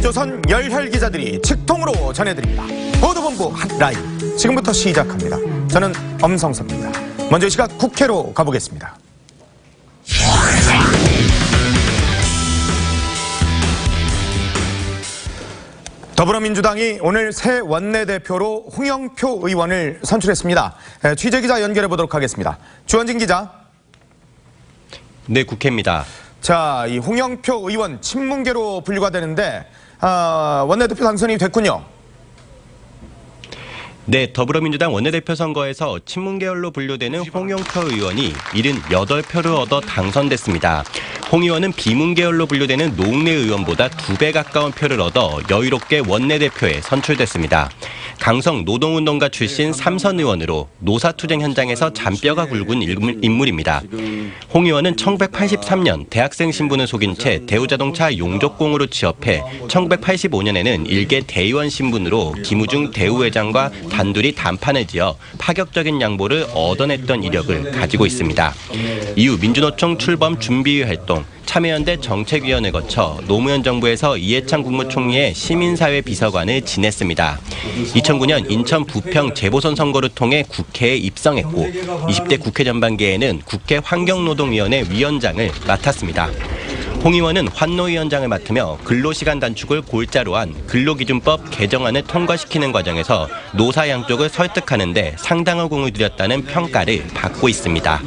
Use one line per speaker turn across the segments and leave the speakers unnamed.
TV조선 열혈 기자들이 직통으로 전해드립니다. 보도본부 핫라인 지금부터 시작합니다. 저는 엄성섭입니다. 먼저 이 시각 국회로 가보겠습니다. 더불어민주당이 오늘 새 원내대표로 홍영표 의원을 선출했습니다. 취재기자 연결해보도록 하겠습니다. 주원진 기자.
네, 국회입니다.
자, 이 홍영표 의원 친문계로 분류가 되는데 원내대표 당선이 됐군요.
네, 더불어민주당 원내대표 선거에서 친문계열로 분류되는 홍영표 의원이 78표를 얻어 당선됐습니다. 홍 의원은 비문계열로 분류되는 노웅래 의원보다 2배 가까운 표를 얻어 여유롭게 원내대표에 선출됐습니다. 강성 노동운동가 출신 삼선 의원으로 노사투쟁 현장에서 잔뼈가 굵은 인물입니다. 홍 의원은 1983년 대학생 신분을 속인 채 대우자동차 용접공으로 취업해 1985년에는 일개 대의원 신분으로 김우중 대우회장과 단둘이 단판을 지어 파격적인 양보를 얻어냈던 이력을 가지고 있습니다. 이후 민주노총 출범 준비위 활동, 참여연대 정책위원회 거쳐 노무현 정부에서 이해창 국무총리의 시민사회 비서관을 지냈습니다. 2009년 인천 부평 재보선 선거를 통해 국회에 입성했고 20대 국회 전반기에는 국회 환경노동위원회 위원장을 맡았습니다. 홍 의원은 환노위원장을 맡으며 근로시간 단축을 골자로 한 근로기준법 개정안을 통과시키는 과정에서 노사 양쪽을 설득하는 데 상당한 공을 들였다는 평가를 받고 있습니다.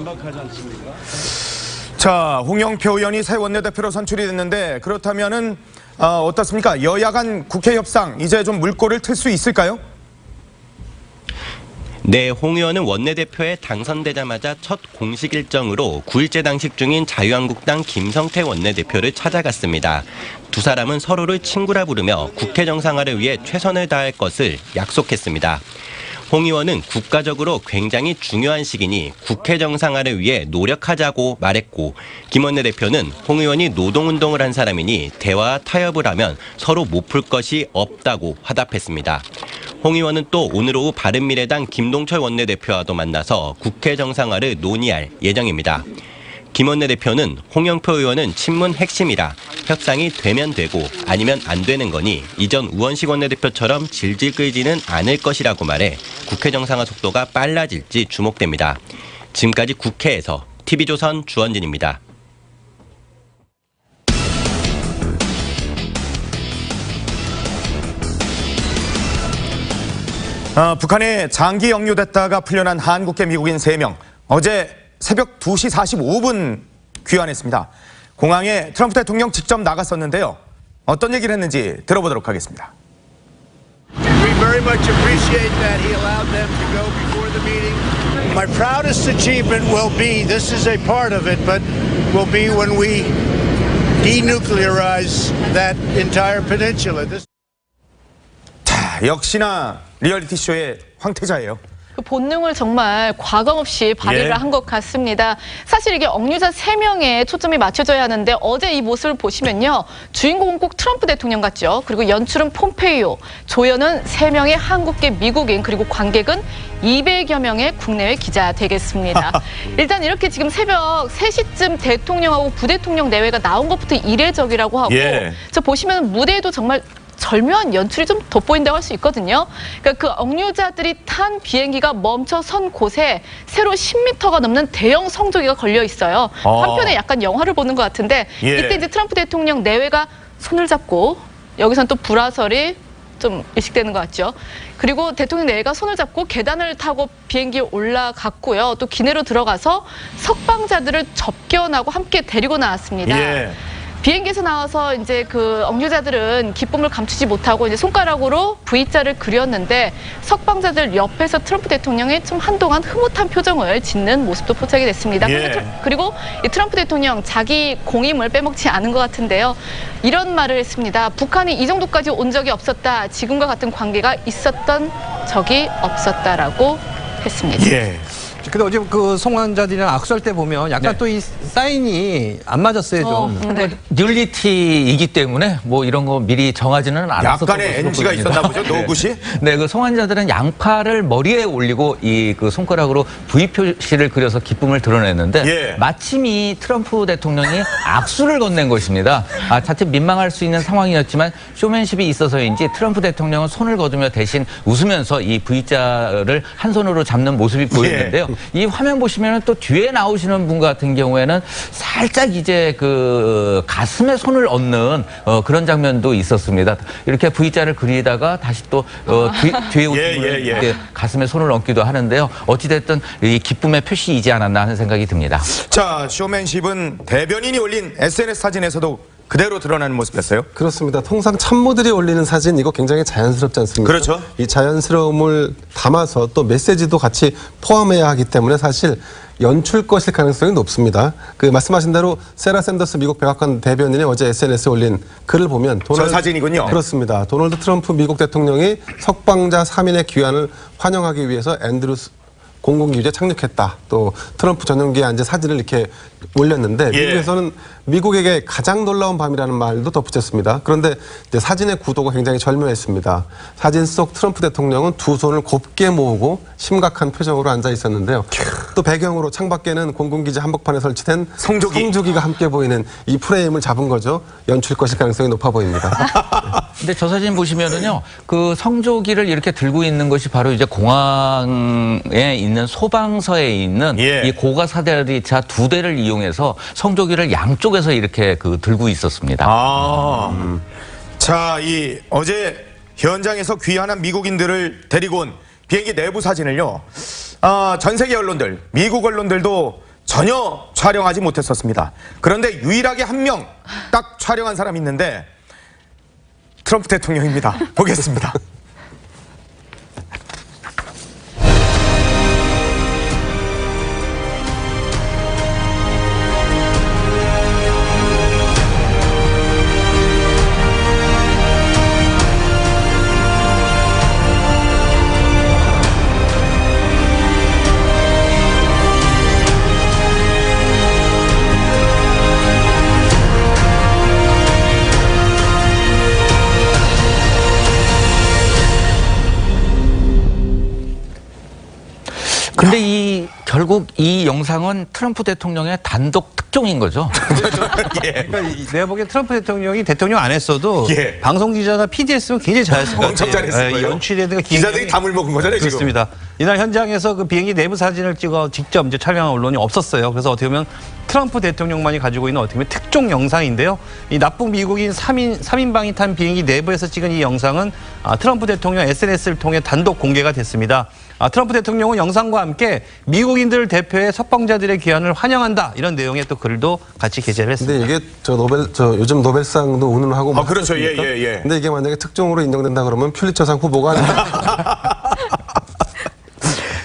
자, 홍영표 의원이 새 원내대표로 선출이 됐는데 그렇다면은 어떻습니까? 여야 간 국회 협상 이제 좀 물꼬를 틀 수 있을까요?
네, 홍 의원은 원내대표에 당선되자마자 첫 공식 일정으로 9일째 당식 중인 자유한국당 김성태 원내대표를 찾아갔습니다. 두 사람은 서로를 친구라 부르며 국회 정상화를 위해 최선을 다할 것을 약속했습니다. 홍 의원은 국가적으로 굉장히 중요한 시기니 국회 정상화를 위해 노력하자고 말했고, 김 원내대표는 홍 의원이 노동운동을 한 사람이니 대화와 타협을 하면 서로 못 풀 것이 없다고 화답했습니다. 홍 의원은 또 오늘 오후 바른미래당 김동철 원내대표와도 만나서 국회 정상화를 논의할 예정입니다. 김 원내대표는 홍영표 의원은 친문 핵심이라 협상이 되면 되고 아니면 안 되는 거니 이전 우원식 원내대표처럼 질질 끌지는 않을 것이라고 말해 국회 정상화 속도가 빨라질지 주목됩니다. 지금까지 국회에서 TV조선 주원진입니다.
북한에 장기 영유됐다가 풀려난 한국계 미국인 3명 어제 새벽 2시 45분 귀환했습니다. 공항에 트럼프 대통령 직접 나갔었는데요. 어떤 얘기를 했는지 들어보도록 하겠습니다.
We very much appreciate that he allowed them to go before the meeting. My proudest achievement will be, this is a part of it, but will be when we denuclearize that entire peninsula.
자, 역시나 리얼리티 쇼의 황태자예요.
그 본능을 정말 과감 없이 발휘를 한 것 같습니다. 사실 이게 억류자 3명에 초점이 맞춰져야 하는데 어제 이 모습을 보시면요. 주인공은 꼭 트럼프 대통령 같죠. 그리고 연출은 폼페이오, 조연은 3명의 한국계 미국인, 그리고 관객은 200여 명의 국내외 기자 되겠습니다. 일단 이렇게 지금 새벽 3시쯤 대통령하고 부대통령 내외가 나온 것부터 이례적이라고 하고 저 보시면 무대에도 정말 절묘한 연출이 좀 돋보인다고 할 수 있거든요. 그러니까 그 억류자들이 탄 비행기가 멈춰 선 곳에 세로 10m가 넘는 대형 성조기가 걸려 있어요. 한편에 약간 영화를 보는 것 같은데 이때 이제 트럼프 대통령 내외가 손을 잡고 여기선 또 불화설이 좀 일식되는 것 같죠. 그리고 대통령 내외가 손을 잡고 계단을 타고 비행기에 올라갔고요. 또 기내로 들어가서 석방자들을 접견하고 함께 데리고 나왔습니다. 비행기에서 나와서 이제 그 억류자들은 기쁨을 감추지 못하고 이제 손가락으로 V자를 그렸는데 석방자들 옆에서 트럼프 대통령이 좀 한동안 흐뭇한 표정을 짓는 모습도 포착이 됐습니다. 그리고 이 트럼프 대통령 자기 공임을 빼먹지 않은 것 같은데요. 이런 말을 했습니다. 북한이 이 정도까지 온 적이 없었다. 지금과 같은 관계가 있었던 적이 없었다라고 했습니다.
근데 어제 그 송환자들이랑 악수할 때 보면 약간 또 이 사인이 안 맞았어요, 좀.
네.
듀얼리티이기 때문에 뭐 이런 거 미리 정하지는 않았었던
약간의
것으로
NG가
보입니다.
있었나 보죠, 노굿이?
네, 그 성환자들은 양팔을 머리에 올리고 이 그 손가락으로 V 표시를 그려서 기쁨을 드러냈는데
예.
마침 이 트럼프 대통령이 악수를 건넨 것입니다. 자칫 민망할 수 있는 상황이었지만 쇼맨십이 있어서인지 트럼프 대통령은 손을 거두며 대신 웃으면서 이 V자를 한 손으로 잡는 모습이 보였는데요. 이 화면 보시면 또 뒤에 나오시는 분 같은 경우에는 살짝 이제 그 가슴에 손을 얹는 그런 장면도 있었습니다. 이렇게 V자를 그리다가 다시 또 뒤에 웃음을 이렇게 가슴에 손을 얹기도 하는데요. 어찌됐든 이 기쁨의 표시이지 않았나 하는 생각이 듭니다.
자, 쇼맨십은 대변인이 올린 SNS 사진에서도 그대로 드러나는 모습이었어요.
그렇습니다. 통상 참모들이 올리는 사진 이거 굉장히 자연스럽지 않습니까?
그렇죠.
이 자연스러움을 담아서 또 메시지도 같이 포함해야 하기 때문에 사실 연출 것일 가능성이 높습니다. 그 말씀하신 대로 세라 샌더스 미국 백악관 대변인이 어제 SNS에 올린 글을 보면
저 사진이군요.
그렇습니다. 도널드 트럼프 미국 대통령이 석방자 3인의 귀환을 환영하기 위해서 앤드루스 공공기지에 착륙했다. 또 트럼프 전용기에 앉은 사진을 이렇게 올렸는데 미국에서는 미국에게 가장 놀라운 밤이라는 말도 덧붙였습니다. 그런데 이제 사진의 구도가 굉장히 절묘했습니다. 사진 속 트럼프 대통령은 두 손을 곱게 모으고 심각한 표정으로 앉아 있었는데요. 또 배경으로 창밖에는 공군기지 한복판에 설치된 성조기가 함께 보이는 이 프레임을 잡은 거죠. 연출 것일 가능성이 높아 보입니다.
근데 저 사진 보시면은요, 그 성조기를 이렇게 들고 있는 것이 바로 이제 공항에 있는 소방서에 있는 이 고가 사다리차 2대를 이용해서 성조기를 양쪽에서 이렇게 그 들고 있었습니다.
자, 이 어제 현장에서 귀환한 미국인들을 데리고 온 비행기 내부 사진을요, 전 세계 언론들, 미국 언론들도 전혀 촬영하지 못했었습니다. 그런데 유일하게 한 명 딱 촬영한 사람이 있는데 트럼프 대통령입니다. 보겠습니다.
근데 결국 이 영상은 트럼프 대통령의 단독 특종인 거죠.
그러니까 내가 보기엔 트럼프 대통령이 대통령 안 했어도 방송 기자나 PD였으면 굉장히 잘했을 것 같아요.
엄청 잘했을 거예요.
연출이라든가
기자들이 담을 먹은 거잖아요, 지금.
그렇습니다. 이날 현장에서 그 비행기 내부 사진을 찍어 직접 이제 촬영한 언론이 없었어요. 그래서 어떻게 보면 트럼프 대통령만이 가지고 있는 어떻게 보면 특종 영상인데요. 이 나쁜 미국인 3인방이 탄 비행기 내부에서 찍은 이 영상은 트럼프 대통령 SNS를 통해 단독 공개가 됐습니다. 트럼프 대통령은 영상과 함께 미국인들을 대표해 석방자들의 귀환을 환영한다, 이런 내용의 또 글도 같이 게재를 했습니다.
근데 이게 요즘 노벨상도 운운하고
그렇죠.
근데 이게 만약에 특종으로 인정된다 그러면 퓰리처상 후보가 아닙니다.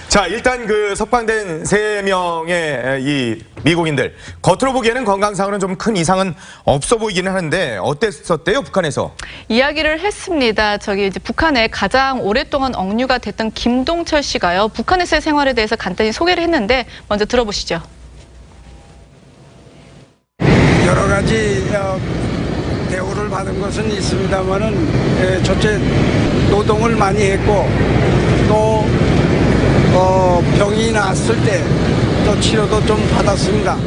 자, 일단 그 석방된 3명의 이 미국인들, 겉으로 보기에는 건강상으로는 좀 큰 이상은 없어 보이기는 하는데 어땠었대요, 북한에서?
이야기를 했습니다. 이제 북한에 가장 오랫동안 억류가 됐던 김동철 씨가요, 북한에서의 생활에 대해서 간단히 소개를 했는데 먼저 들어보시죠.
여러 가지 대우를 받은 것은 있습니다만은 첫째 노동을 많이 했고 또 병이 났을 때 또 치료도 좀 받았습니다.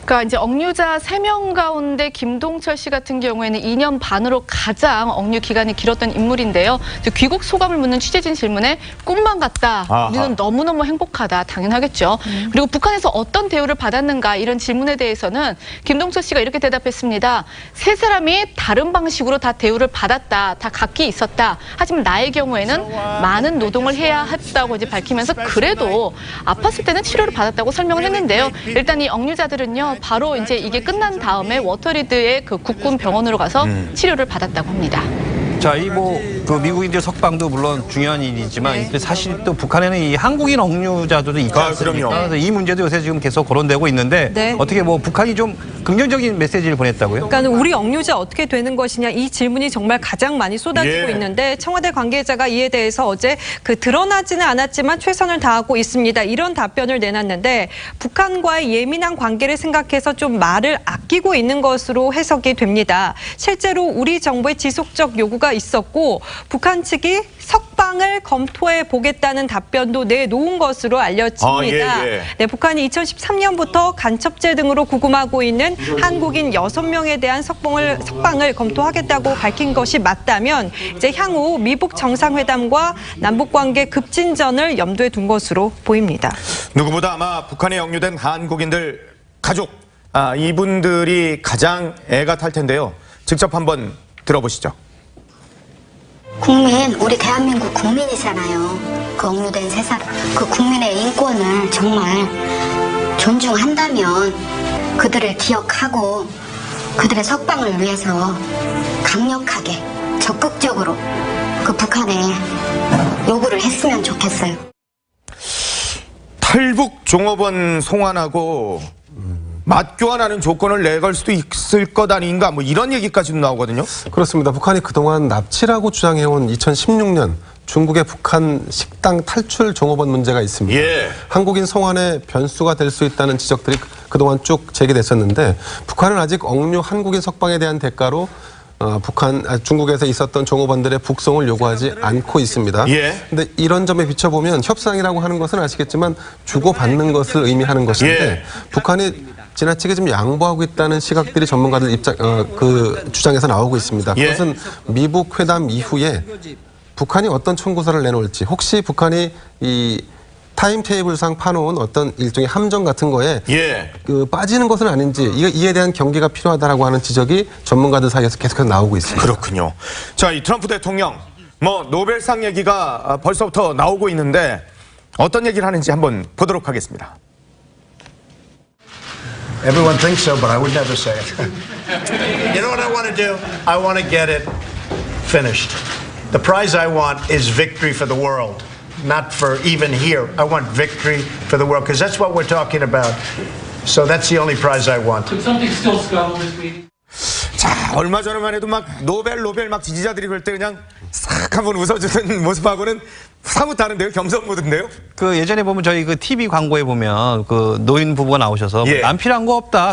그러니까 이제 억류자 3명 가운데 김동철 씨 같은 경우에는 2년 반으로 가장 억류 기간이 길었던 인물인데요. 귀국 소감을 묻는 취재진 질문에 꿈만 같다. 우리는 너무너무 행복하다. 당연하겠죠. 그리고 북한에서 어떤 대우를 받았는가, 이런 질문에 대해서는 김동철 씨가 이렇게 대답했습니다. 3사람이 다른 방식으로 다 대우를 받았다. 다 각기 있었다. 하지만 나의 경우에는 많은 노동을 해야 했다고 이제 밝히면서 그래도 아팠을 때는 치료를 받았다고 설명을 했는데요. 일단 이 억류자들은요, 바로 이제 이게 끝난 다음에 워터리드의 그 국군 병원으로 가서 치료를 받았다고 합니다.
자, 이 그 미국인들 석방도 물론 중요한 일이지만 사실 또 북한에는 이 한국인 억류자들도 있지 않습니까?
그럼요.
그래서 이 문제도 요새 지금 계속 거론되고 있는데
네.
어떻게 뭐 북한이 좀 긍정적인 메시지를 보냈다고요?
그러니까 우리 억류자 어떻게 되는 것이냐 이 질문이 정말 가장 많이 쏟아지고
예.
있는데 청와대 관계자가 이에 대해서 어제 드러나지는 않았지만 최선을 다하고 있습니다. 이런 답변을 내놨는데 북한과의 예민한 관계를 생각해서 좀 말을 아끼고 있는 것으로 해석이 됩니다. 실제로 우리 정부의 지속적 요구가 있었고 북한 측이 석방을 검토해 보겠다는 답변도 내놓은 것으로 알려집니다. 네, 북한이 2013년부터 간첩죄 등으로 구금하고 있는 한국인 6명에 대한 석방을 검토하겠다고 밝힌 것이 맞다면 이제 향후 미북 정상회담과 남북관계 급진전을 염두에 둔 것으로 보입니다.
누구보다 아마 북한에 억류된 한국인들 가족, 이분들이 가장 애가 탈 텐데요. 직접 한번 들어보시죠.
국민, 우리 대한민국 국민이잖아요. 그 억류된 세 사람, 그 국민의 인권을 정말 존중한다면 그들을 기억하고 그들의 석방을 위해서 강력하게 적극적으로 그 북한에 요구를 했으면 좋겠어요.
탈북 종업원 송환하고 맞교환하는 조건을 내걸 수도 있을 것 아닌가 뭐 이런 얘기까지도 나오거든요.
그렇습니다. 북한이 그동안 납치라고 주장해온 2016년 중국의 북한 식당 탈출 종업원 문제가 있습니다.
예.
한국인 송환의 변수가 될 수 있다는 지적들이 그동안 쭉 제기됐었는데 북한은 아직 억류 한국인 석방에 대한 대가로 중국에서 있었던 종업원들의 북송을 요구하지 않고 있습니다. 그런데 이런 점에 비춰보면 협상이라고 하는 것은 아시겠지만 주고받는 것을 의미하는 것인데 북한이 지나치게 좀 양보하고 있다는 시각들이 전문가들 주장에서 나오고 있습니다. 그것은 미북 회담 이후에 북한이 어떤 청구서를 내놓을지, 혹시 북한이 이 타임테이블상 파놓은 어떤 일종의 함정 같은 거에 빠지는 것은 아닌지 이에 대한 경계가 필요하다라고 하는 지적이 전문가들 사이에서 계속해서 나오고 있습니다.
그렇군요. 자, 이 트럼프 대통령 노벨상 얘기가 벌써부터 나오고 있는데 어떤 얘기를 하는지 한번 보도록 하겠습니다.
Everyone thinks so, but I would never say it. You know what I want to do? I want to get it finished. The prize I want is victory for the world, not for even here. I want victory for the world, because that's what we're talking about. So that's the only prize I want.
Could something still scuttle this meeting?
자, 얼마 전에만 해도 막 노벨 막 지지자들이 그럴 때 그냥 싹 한번 웃어주는 모습하고는 사뭇 다른데요? 겸손모드인데요?
그 예전에 보면 저희 그 TV 광고에 보면 그 노인 부부가 나오셔서 난 필요한 거 없다.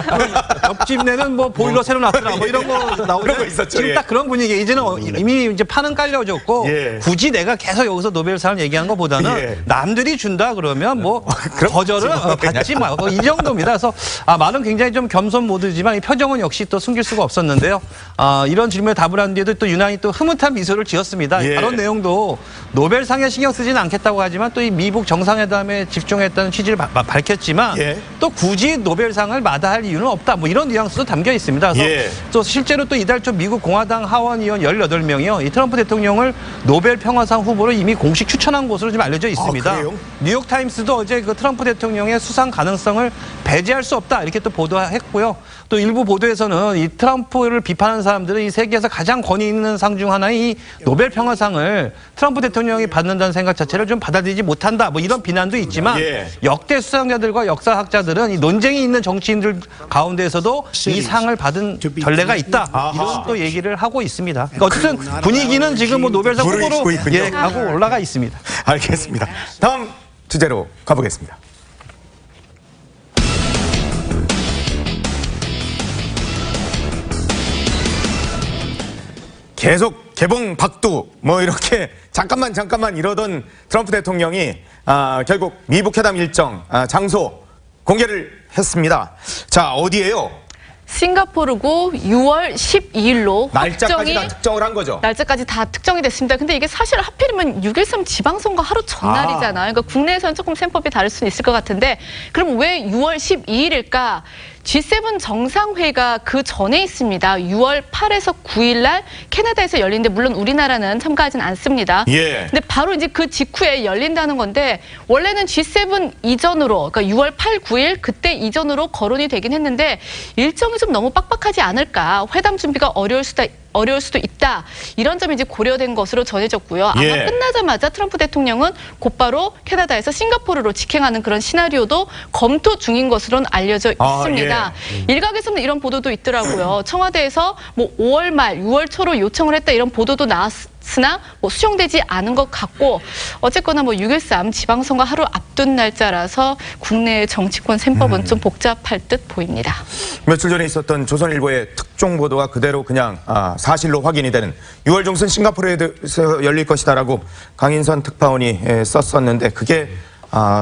근데 옆집 내는 뭐 보일러 새로 놨더라. 뭐 이런 거 나오죠.
그런 거 있었죠.
지금 딱 그런 분위기. 이제는 이미 이제 판은 깔려졌고 굳이 내가 계속 여기서 노벨상을 얘기하는 것보다는 남들이 준다 그러면 뭐 거절을 받지 말고 이 정도입니다. 그래서 말은 굉장히 좀 겸손 모드지만 이 표정은 역시 또 숨길 수가 없었는데요. 이런 질문에 답을 한 뒤에도 또 유난히 또 흐뭇한 미소를 지었습니다. 다른 내용도 노벨상에 신경 쓰지는 않겠다고 하지만 또 이 미북 정상회담에 집중했다는 취지를 밝혔지만 또 굳이 노벨상을 마다할 이유는 없다. 뭐 이런 뉘앙스도 담겨 있습니다. 그래서 또 실제로 또 이달 초 미국 공화당 하원 의원 18명이요. 이 트럼프 대통령을 노벨 평화상 후보로 이미 공식 추천한 것으로 지금 알려져 있습니다. 뉴욕타임스도 어제 그 트럼프 대통령의 수상 가능성을 배제할 수 없다. 이렇게 또 보도했고요. 또 일부 보도에서는 이 트럼프를 비판하는 사람들은 이 세계에서 가장 권위 있는 상 중 하나인 이 노벨 평화상을 트럼프 대통령이 받는다는 생각 자체를 좀 받아들이지 못한다. 뭐 이런 비난도 있지만 역대 수상자들과 역사학자들은 이 논쟁이 있는 정치인들 가운데에서도 이 상을 받은 전례가 있다. 이런 또 얘기를 하고 있습니다. 그러니까 어쨌든 분위기는 지금 뭐 노벨상 후보로 가고 올라가 있습니다.
알겠습니다. 다음 주제로 가보겠습니다. 계속 개봉 박두 뭐 이렇게 잠깐만 이러던 트럼프 대통령이 결국 미북 회담 일정 장소 공개를 했습니다. 자, 어디예요?
싱가포르고 6월 12일로
날짜까지 다 특정을 한 거죠.
날짜까지 다 특정이 됐습니다. 근데 이게 사실 하필이면 6.13 지방선거 하루 전날이잖아요. 그러니까 국내에서는 조금 셈법이 다를 수는 있을 것 같은데 그럼 왜 6월 12일일까? G7 정상회의가 그 전에 있습니다. 6월 8에서 9일 날 캐나다에서 열리는데 물론 우리나라는 참가하진 않습니다. 근데 바로 이제 그 직후에 열린다는 건데 원래는 G7 이전으로 그러니까 6월 8, 9일 그때 이전으로 거론이 되긴 했는데 일정이 좀 너무 빡빡하지 않을까. 회담 준비가 어려울 수도 있다. 이런 점이 이제 고려된 것으로 전해졌고요. 아마
예.
끝나자마자 트럼프 대통령은 곧바로 캐나다에서 싱가포르로 직행하는 그런 시나리오도 검토 중인 것으로는 알려져 있습니다. 일각에서는 이런 보도도 있더라고요. 청와대에서 뭐 5월 말, 6월 초로 요청을 했다 이런 보도도 나왔으나 뭐 수용되지 않은 것 같고 어쨌거나 뭐 6.13 지방선거 하루 앞둔 날짜라서 국내 정치권 셈법은 좀 복잡할 듯 보입니다.
며칠 전에 있었던 조선일보의 특종 보도가 그대로 그냥 사실로 확인이 되는 6월 중순 싱가포르에서 열릴 것이다라고 강인선 특파원이 썼었는데 그게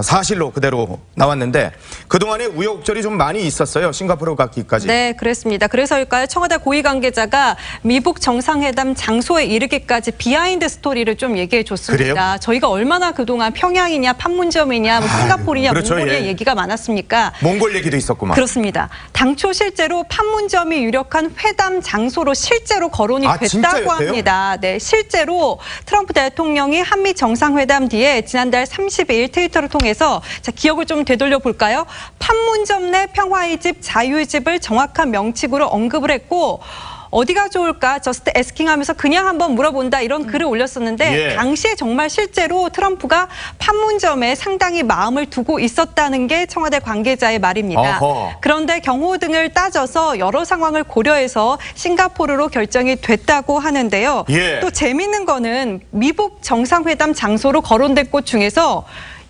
사실로 그대로 나왔는데 그동안에 우여곡절이 좀 많이 있었어요. 싱가포르 가기까지.
네, 그랬습니다. 그래서일까요? 청와대 고위 관계자가 미북 정상회담 장소에 이르기까지 비하인드 스토리를 좀 얘기해 줬습니다.
그래요?
저희가 얼마나 그동안 평양이냐, 판문점이냐, 뭐 싱가포르냐,
그렇죠,
몽골이냐
예.
얘기가 많았습니까?
몽골 얘기도 있었구만.
그렇습니다. 당초 실제로 판문점이 유력한 회담 장소로 실제로 거론이 됐다고
진짜였대요?
합니다. 네, 실제로 트럼프 대통령이 한미 정상회담 뒤에 지난달 32일 트위터를 통해서 자, 기억을 좀 되돌려 볼까요? 판문점 내 평화의 집, 자유의 집을 정확한 명칭으로 언급을 했고 어디가 좋을까? 저스트 에스킹 하면서 그냥 한번 물어본다 이런 글을 올렸었는데
예.
당시에 정말 실제로 트럼프가 판문점에 상당히 마음을 두고 있었다는 게 청와대 관계자의 말입니다.
어허.
그런데 경호 등을 따져서 여러 상황을 고려해서 싱가포르로 결정이 됐다고 하는데요.
예.
또 재밌는 거는 미북 정상회담 장소로 거론된 곳 중에서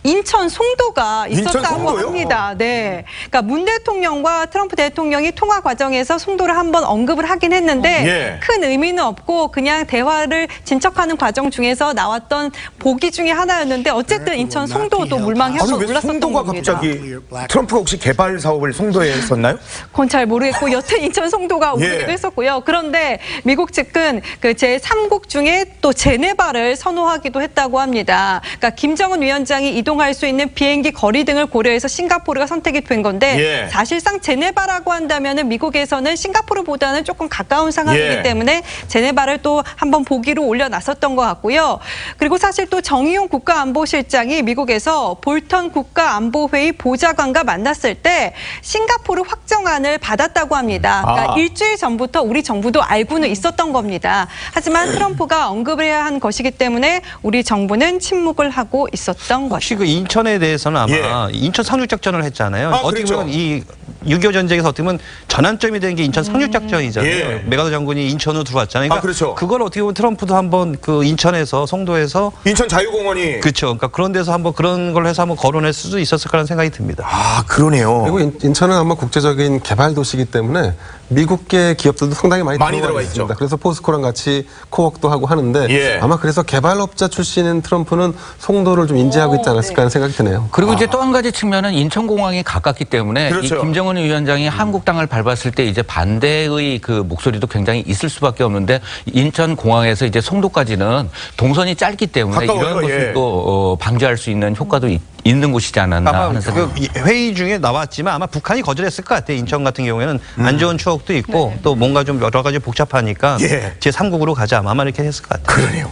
인천 송도가
인천
있었다고
송도요?
합니다. 네, 그러니까 문 대통령과 트럼프 대통령이 통화 과정에서 송도를 한번 언급을 하긴 했는데
예.
큰 의미는 없고 그냥 대화를 진척하는 과정 중에서 나왔던 보기 중에 하나였는데 어쨌든 인천 송도도 물망에
아니
한번
왜
올랐었던
송도가
겁니다.
갑자기 트럼프가 혹시 개발 사업을 송도에 했었나요?
그건 잘 모르겠고 여튼 인천 송도가 오르기도
예.
했었고요. 그런데 미국 측은 그 제3국 중에 또 제네바를 선호하기도 했다고 합니다. 그러니까 김정은 위원장이 이동할 수 있는 비행기 거리 등을 고려해서 싱가포르가 선택이 된 건데
예.
사실상 제네바라고 한다면은 미국에서는 싱가포르보다는 조금 가까운 상황이기
예.
때문에 제네바를 또 한번 보기로 올려놨었던 것 같고요. 그리고 사실 또 정의용 국가안보실장이 미국에서 볼턴 국가안보회의 보좌관과 만났을 때 싱가포르 확정안을 받았다고 합니다. 그러니까 일주일 전부터 우리 정부도 알고는 있었던 겁니다. 하지만 트럼프가 언급을 해야 한 것이기 때문에 우리 정부는 침묵을 하고 있었던
혹시
것이죠.
그 인천에 대해서는 아마 인천 상륙작전을 했잖아요. 어떻게
그렇죠.
보면 이 6.25 전쟁에서 어떻게 보면 전환점이 된 게 인천 상륙작전이잖아요.
예.
메가더 장군이 인천으로 들어왔잖아요. 그러니까
그렇죠.
그걸 어떻게 보면 트럼프도 한번 그 인천에서 송도에서
인천 자유공원이
그렇죠. 그러니까 그런 데서 한번 그런 걸 해서 한번 거론할 수도 있었을 거라는 생각이 듭니다.
그러네요.
그리고 인천은 아마 국제적인 개발 도시이기 때문에 미국계 기업들도 상당히 많이 들어가
있죠.
있습니다. 그래서 포스코랑 같이 코웍도 하고 하는데
예.
아마 그래서 개발업자 출신인 트럼프는 송도를 좀 인지하고 있지 않았을까 하는 생각이 드네요.
그리고 이제 또 한 가지 측면은 인천공항이 가깝기 때문에
그렇죠.
이 김정은 위원장이 한국 땅을 밟았을 때 이제 반대의 그 목소리도 굉장히 있을 수밖에 없는데 인천공항에서 이제 송도까지는 동선이 짧기 때문에
가까워요,
이런 것을
예.
또 방지할 수 있는 효과도 있는 곳이지 않았나
아마
하는 생각이
그 회의 중에 나왔지만 아마 북한이 거절했을 것 같아요. 인천 같은 경우에는 안 좋은 추억도 있고 또 뭔가 좀 여러 가지 복잡하니까
예.
제3국으로 가자 아마 이렇게 했을 것 같아요.
그러네요.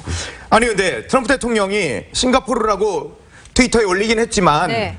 아니 근데 트럼프 대통령이 싱가포르라고 트위터에 올리긴 했지만
네.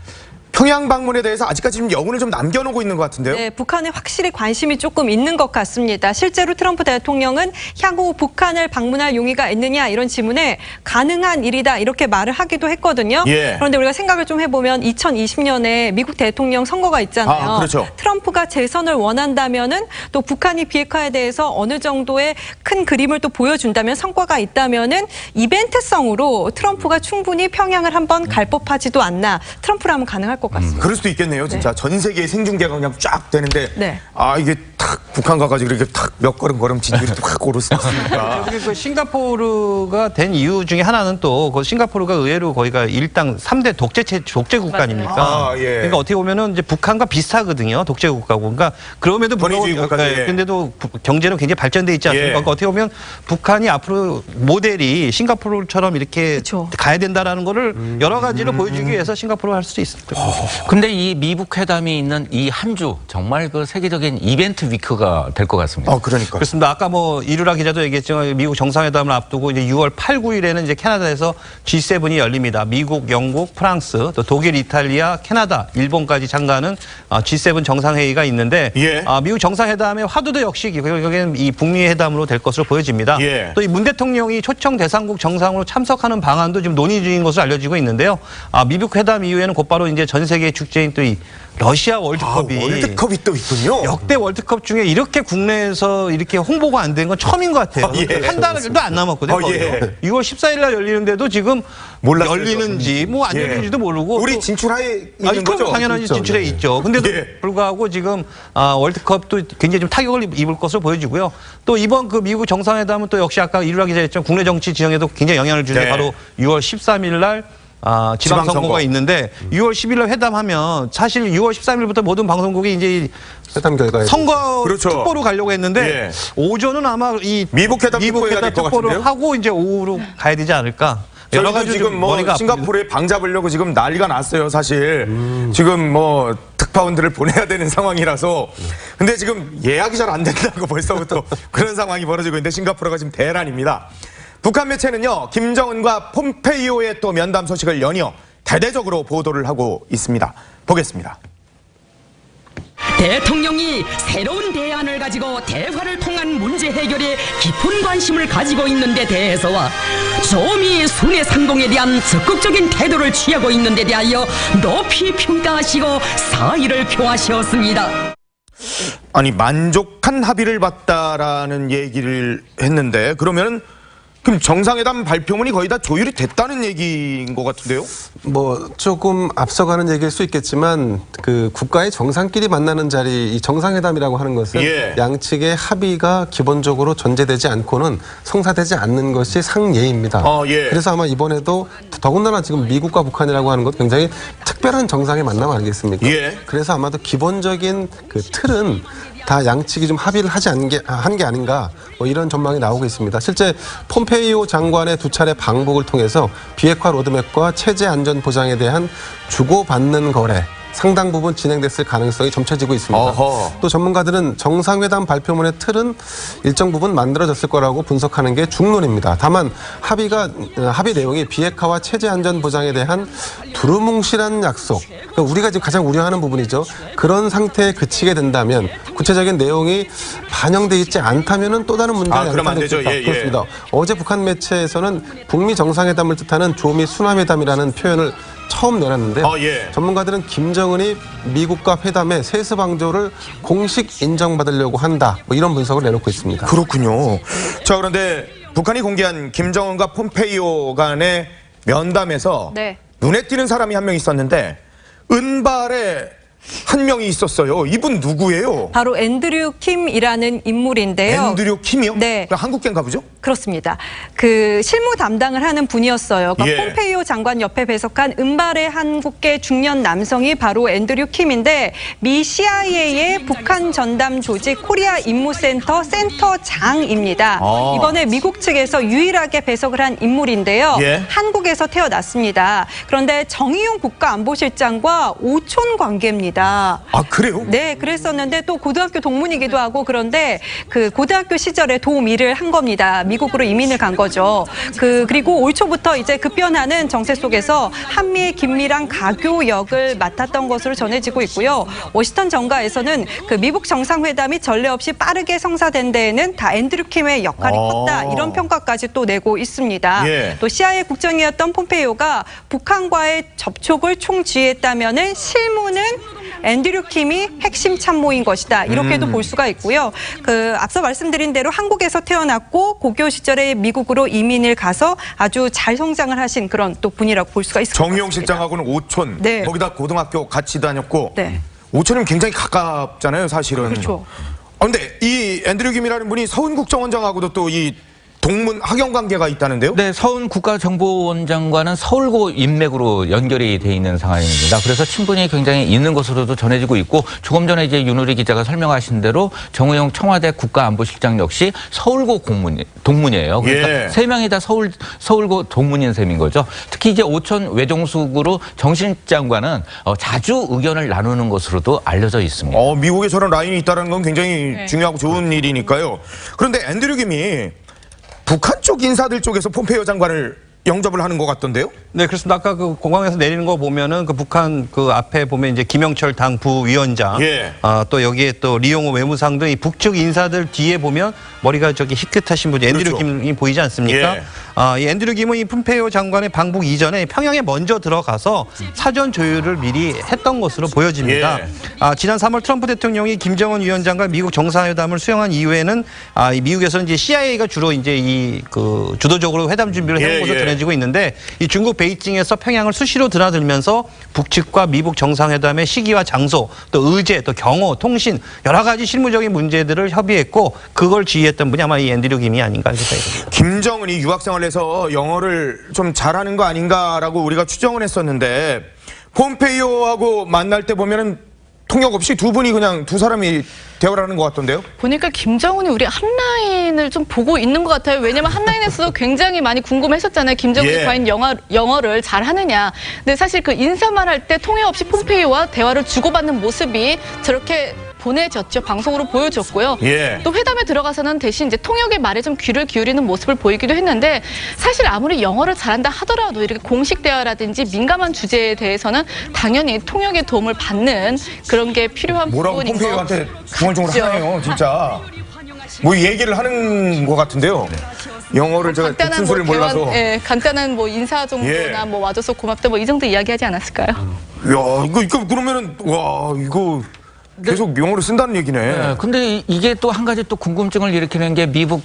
평양 방문에 대해서 아직까지 좀 여운을 좀 남겨놓고 있는 것 같은데요.
네, 북한에 확실히 관심이 조금 있는 것 같습니다. 실제로 트럼프 대통령은 향후 북한을 방문할 용의가 있느냐 이런 질문에 가능한 일이다 이렇게 말을 하기도 했거든요.
예.
그런데 우리가 생각을 좀 해보면 2020년에 미국 대통령 선거가 있잖아요.
그렇죠.
트럼프가 재선을 원한다면은 또 북한이 비핵화에 대해서 어느 정도의 큰 그림을 또 보여준다면 성과가 있다면은 이벤트성으로 트럼프가 충분히 평양을 한번 갈 법하지도 않나. 트럼프라면 가능할 것 같습니다.
그럴 수도 있겠네요. 진짜 전 세계 생중계가 그냥 쫙 되는데
네.
이게 탁 북한 가가지고 이렇게 탁 몇 걸음 진줄이 확 오를 수 있으니까.
그리고 그 싱가포르가 된 이유 중에 하나는 또 그 싱가포르가 의외로 거기가 일당 3대 독재 국가 아닙니까?
예.
그러니까 어떻게 보면은 이제 북한과 비슷하거든요. 독재 국가고. 그러니까 그럼에도
권위주의 국가죠. 예.
근데도 경제는 굉장히 발전돼 있지 않습니까?
예.
그러니까 어떻게 보면 북한이 앞으로 모델이 싱가포르처럼 이렇게
그쵸.
가야 된다라는 거를 여러 가지로 보여주기 위해서 싱가포르가 할 수도 있을 거예요.
근데 이 미북 회담이 있는 이 한 주 정말 그 세계적인 이벤트 위크 위크가 될 것 같습니다.
그러니까.
그렇습니다. 아까 뭐 이루라 기자도 얘기했지만 미국 정상회담을 앞두고 이제 6월 8, 9일에는 이제 캐나다에서 G7이 열립니다. 미국, 영국, 프랑스, 또 독일, 이탈리아, 캐나다, 일본까지 참가하는 G7 정상회의가 있는데
예.
미국 정상회담의 화두도 역시 결국에는 이 북미 회담으로 될 것으로 보여집니다.
예.
또 이 문 대통령이 초청 대상국 정상으로 참석하는 방안도 지금 논의 중인 것으로 알려지고 있는데요. 미국 회담 이후에는 곧바로 이제 전 세계 축제인 또 이 러시아 월드컵이
월드컵이 또 있군요.
역대 월드컵 중에 이렇게 국내에서 이렇게 홍보가 안 된 건 처음인 것 같아요.
예.
한 달도 안 남았거든요.
예.
6월 14일 날 열리는데도 지금
몰랐어요,
열리는지 뭐 안
예.
열리는지도 모르고
우리
또
진출하에 있는 거죠?
당연하지
그렇죠.
진출해 있죠. 근데도
예.
불구하고 지금 월드컵도 굉장히 좀 타격을 입을 것으로 보여지고요. 또 이번 그 미국 정상회담은 또 역시 아까 이루라 기자 했지만 국내 정치 지형에도 굉장히 영향을 주는
네.
바로 6월 13일 날 지방선거가 있는데 6월 10일 날 회담하면 사실 6월 13일부터 모든 방송국이 이제
회담 결과에
선거
그렇죠.
특보로 가려고 했는데
예.
오전은 아마 이
미국 회담 특보해야 될것
특보를
같은데요?
하고 이제 오후로 가야 되지 않을까. 여러 가지
지금 뭐
머리가
싱가포르에 방 잡으려고 지금 난리가 났어요, 사실. 지금 뭐 특파원들을 보내야 되는 상황이라서. 근데 지금 예약이 잘 안 된다고 벌써부터 그런 상황이 벌어지고 있는데 싱가포르가 지금 대란입니다. 북한 매체는요, 김정은과 폼페이오의 또 면담 소식을 연이어 대대적으로 보도를 하고 있습니다. 보겠습니다.
대통령이 새로운 대안을 가지고 대화를 통한 문제 해결에 깊은 관심을 가지고 있는 데 대해서와 조미 순회 상공에 대한 적극적인 태도를 취하고 있는 데 대하여 높이 평가하시고 사의를 표하셨습니다.
아니, 만족한 합의를 봤다라는 얘기를 했는데 그러면 그럼 정상회담 발표문이 거의 다 조율이 됐다는 얘기인 것 같은데요?
뭐 조금 앞서가는 얘기일 수 있겠지만 그 국가의 정상끼리 만나는 자리, 이 정상회담이라고 하는 것은
예.
양측의 합의가 기본적으로 전제되지 않고는 성사되지 않는 것이 상예입니다.
예.
그래서 아마 이번에도 더군다나 지금 미국과 북한이라고 하는 것 굉장히 특별한 정상의 만남 아니겠습니까?
예.
그래서 아마도 기본적인 그 틀은 다 양측이 좀 합의를 하지 한 게 아닌가 뭐 이런 전망이 나오고 있습니다. 실제 폼페이오 장관의 두 차례 방북을 통해서 비핵화 로드맵과 체제 안전 보장에 대한 주고받는 거래 상당 부분 진행됐을 가능성이 점쳐지고 있습니다.
어허.
또 전문가들은 정상회담 발표문의 틀은 일정 부분 만들어졌을 거라고 분석하는 게 중론입니다. 다만 합의 내용이 비핵화와 체제 안전 보장에 대한 두루뭉실한 약속, 그러니까 우리가 지금 가장 우려하는 부분이죠. 그런 상태에 그치게 된다면 구체적인 내용이 반영돼 있지 않다면은 또 다른 문제가
그럼 안 되죠. 예, 예.
그렇습니다. 어제 북한 매체에서는 북미 정상회담을 뜻하는 조미 순화회담이라는 표현을 처음 내놨는데요.
예.
전문가들은 김정은이 미국과 회담에 세습 방조를 공식 인정받으려고 한다. 뭐 이런 분석을 내놓고 있습니다.
그렇군요. 자, 그런데 북한이 공개한 김정은과 폼페이오 간의 면담에서
네.
눈에 띄는 사람이 한 명 있었는데 은발에 한 명이 있었어요. 이분 누구예요?
바로 앤드류 킴이라는 인물인데요.
앤드류 킴이요?
네.
한국계인가 보죠?
그렇습니다. 그 실무 담당을 하는 분이었어요. 그러니까
예.
폼페이오 장관 옆에 배석한 은발의 한국계 중년 남성이 바로 앤드류 킴인데 미 CIA의 북한 전담 조직 코리아 임무센터 센터장입니다. 이번에 미국 측에서 유일하게 배석을 한 인물인데요.
예.
한국에서 태어났습니다. 그런데 정의용 국가안보실장과 오촌 관계입니다.
그래요?
네, 그랬었는데 또 고등학교 동문이기도 하고 그런데 그 고등학교 시절에 도움 일을 한 겁니다. 미국으로 이민을 간 거죠. 그리고 올 초부터 이제 급변하는 정세 속에서 한미의 긴밀한 가교 역을 맡았던 것으로 전해지고 있고요. 워싱턴 정가에서는 그 미국 정상회담이 전례 없이 빠르게 성사된 데에는 다 앤드류 킴의 역할이 컸다. 이런 평가까지 또 내고 있습니다.
예.
또 CIA 국장이었던 폼페이오가 북한과의 접촉을 총지휘했다면은 실무는 앤드류 킴이 핵심 참모인 것이다. 이렇게도 볼 수가 있고요. 그 앞서 말씀드린 대로 한국에서 태어났고 고교 시절에 미국으로 이민을 가서 아주 잘 성장을 하신 그런 또 분이라고 볼 수가 있을 것 같습니다.
정의용 실장하고는 오촌.
네.
거기다 고등학교 같이 다녔고.
네.
오촌이면 굉장히 가깝잖아요, 사실은.
그렇죠.
그런데 이 앤드류 김이라는 분이 서훈 국정원장하고도 또 이 동문 학연 관계가 있다는데요?
네, 서훈 국가정보원장과는 서울고 인맥으로 연결이 돼 있는 상황입니다. 그래서 친분이 굉장히 있는 것으로도 전해지고 있고 조금 전에 이제 윤우리 기자가 설명하신 대로 정우영 청와대 국가안보실장 역시 서울고 동문이에요. 그러니까 세 명이 다 서울고 동문인 셈인 거죠. 특히 이제 오천 외종숙으로 정신장관은 자주 의견을 나누는 것으로도 알려져 있습니다.
미국에 저런 라인이 있다는 건 굉장히 중요하고 좋은 일이니까요. 그런데 앤드류 김이 북한 쪽 인사들 쪽에서 폼페이오 장관을 영접을 하는 것 같던데요?
네, 그렇습니다. 아까 그 공항에서 내리는 거 보면은 그 북한 그 앞에 보면 이제 김영철 당 부위원장, 또 여기에 또 리용호 외무상 등 이 북측 인사들 뒤에 보면 머리가 저기 희끗하신 분이 앤드류 김이 보이지 않습니까? 이 앤드류 김은 이 폼페이오 장관의 방북 이전에 평양에 먼저 들어가서 사전 조율을 미리 했던 것으로 보여집니다. 지난 3월 트럼프 대통령이 김정은 위원장과 미국 정상회담을 수행한 이후에는 이 미국에서는 이제 CIA가 주로 이제 이 그 주도적으로 회담 준비를 해온 것으로 전해지고 있는데 이 중국 베이징에서 평양을 수시로 드나들면서 북측과 미국 정상회담의 시기와 장소, 또 의제, 또 경호, 통신 여러 가지 실무적인 문제들을 협의했고 그걸 지휘했던 분이 아마 이 앤드류 김이 아닌가 이렇게 생각합니다.
김정은이 유학생활을 해서 영어를 좀 잘하는 거 아닌가라고 우리가 추정을 했었는데 폼페이오하고 만날 때 보면은 통역 없이 두 분이 그냥 두 사람이 대화를 하는 것 같던데요?
보니까 김정은이 우리 한라인을 좀 보고 있는 것 같아요. 왜냐면 한라인에서도 굉장히 많이 궁금했었잖아요. 김정은이 과연 영어를 잘하느냐. 근데 사실 그 인사만 할 때 통역 없이 폼페이오와 대화를 주고받는 모습이 저렇게 보내졌죠. 방송으로 보여줬고요. 또 회담에 들어가서는 대신 이제 통역의 말에 좀 귀를 기울이는 모습을 보이기도 했는데 사실 아무리 영어를 잘한다 하더라도 이렇게 공식 대화라든지 민감한 주제에 대해서는 당연히 통역의 도움을 받는 그런 게 필요한 부분인 것
폼페이오한테 중얼중얼 하네요. 진짜. 뭐 얘기를 하는 것 같은데요. 영어를 제가 무슨 소리를 몰라서.
간단한 뭐 인사 정도나 뭐 와줘서 고맙다 뭐 이 정도 이야기하지 않았을까요?
야, 이거 그러면은 와 이거. 계속 영어를 쓴다는 얘기네.
네, 근데 이게 또 한 가지 또 궁금증을 일으키는 게 미국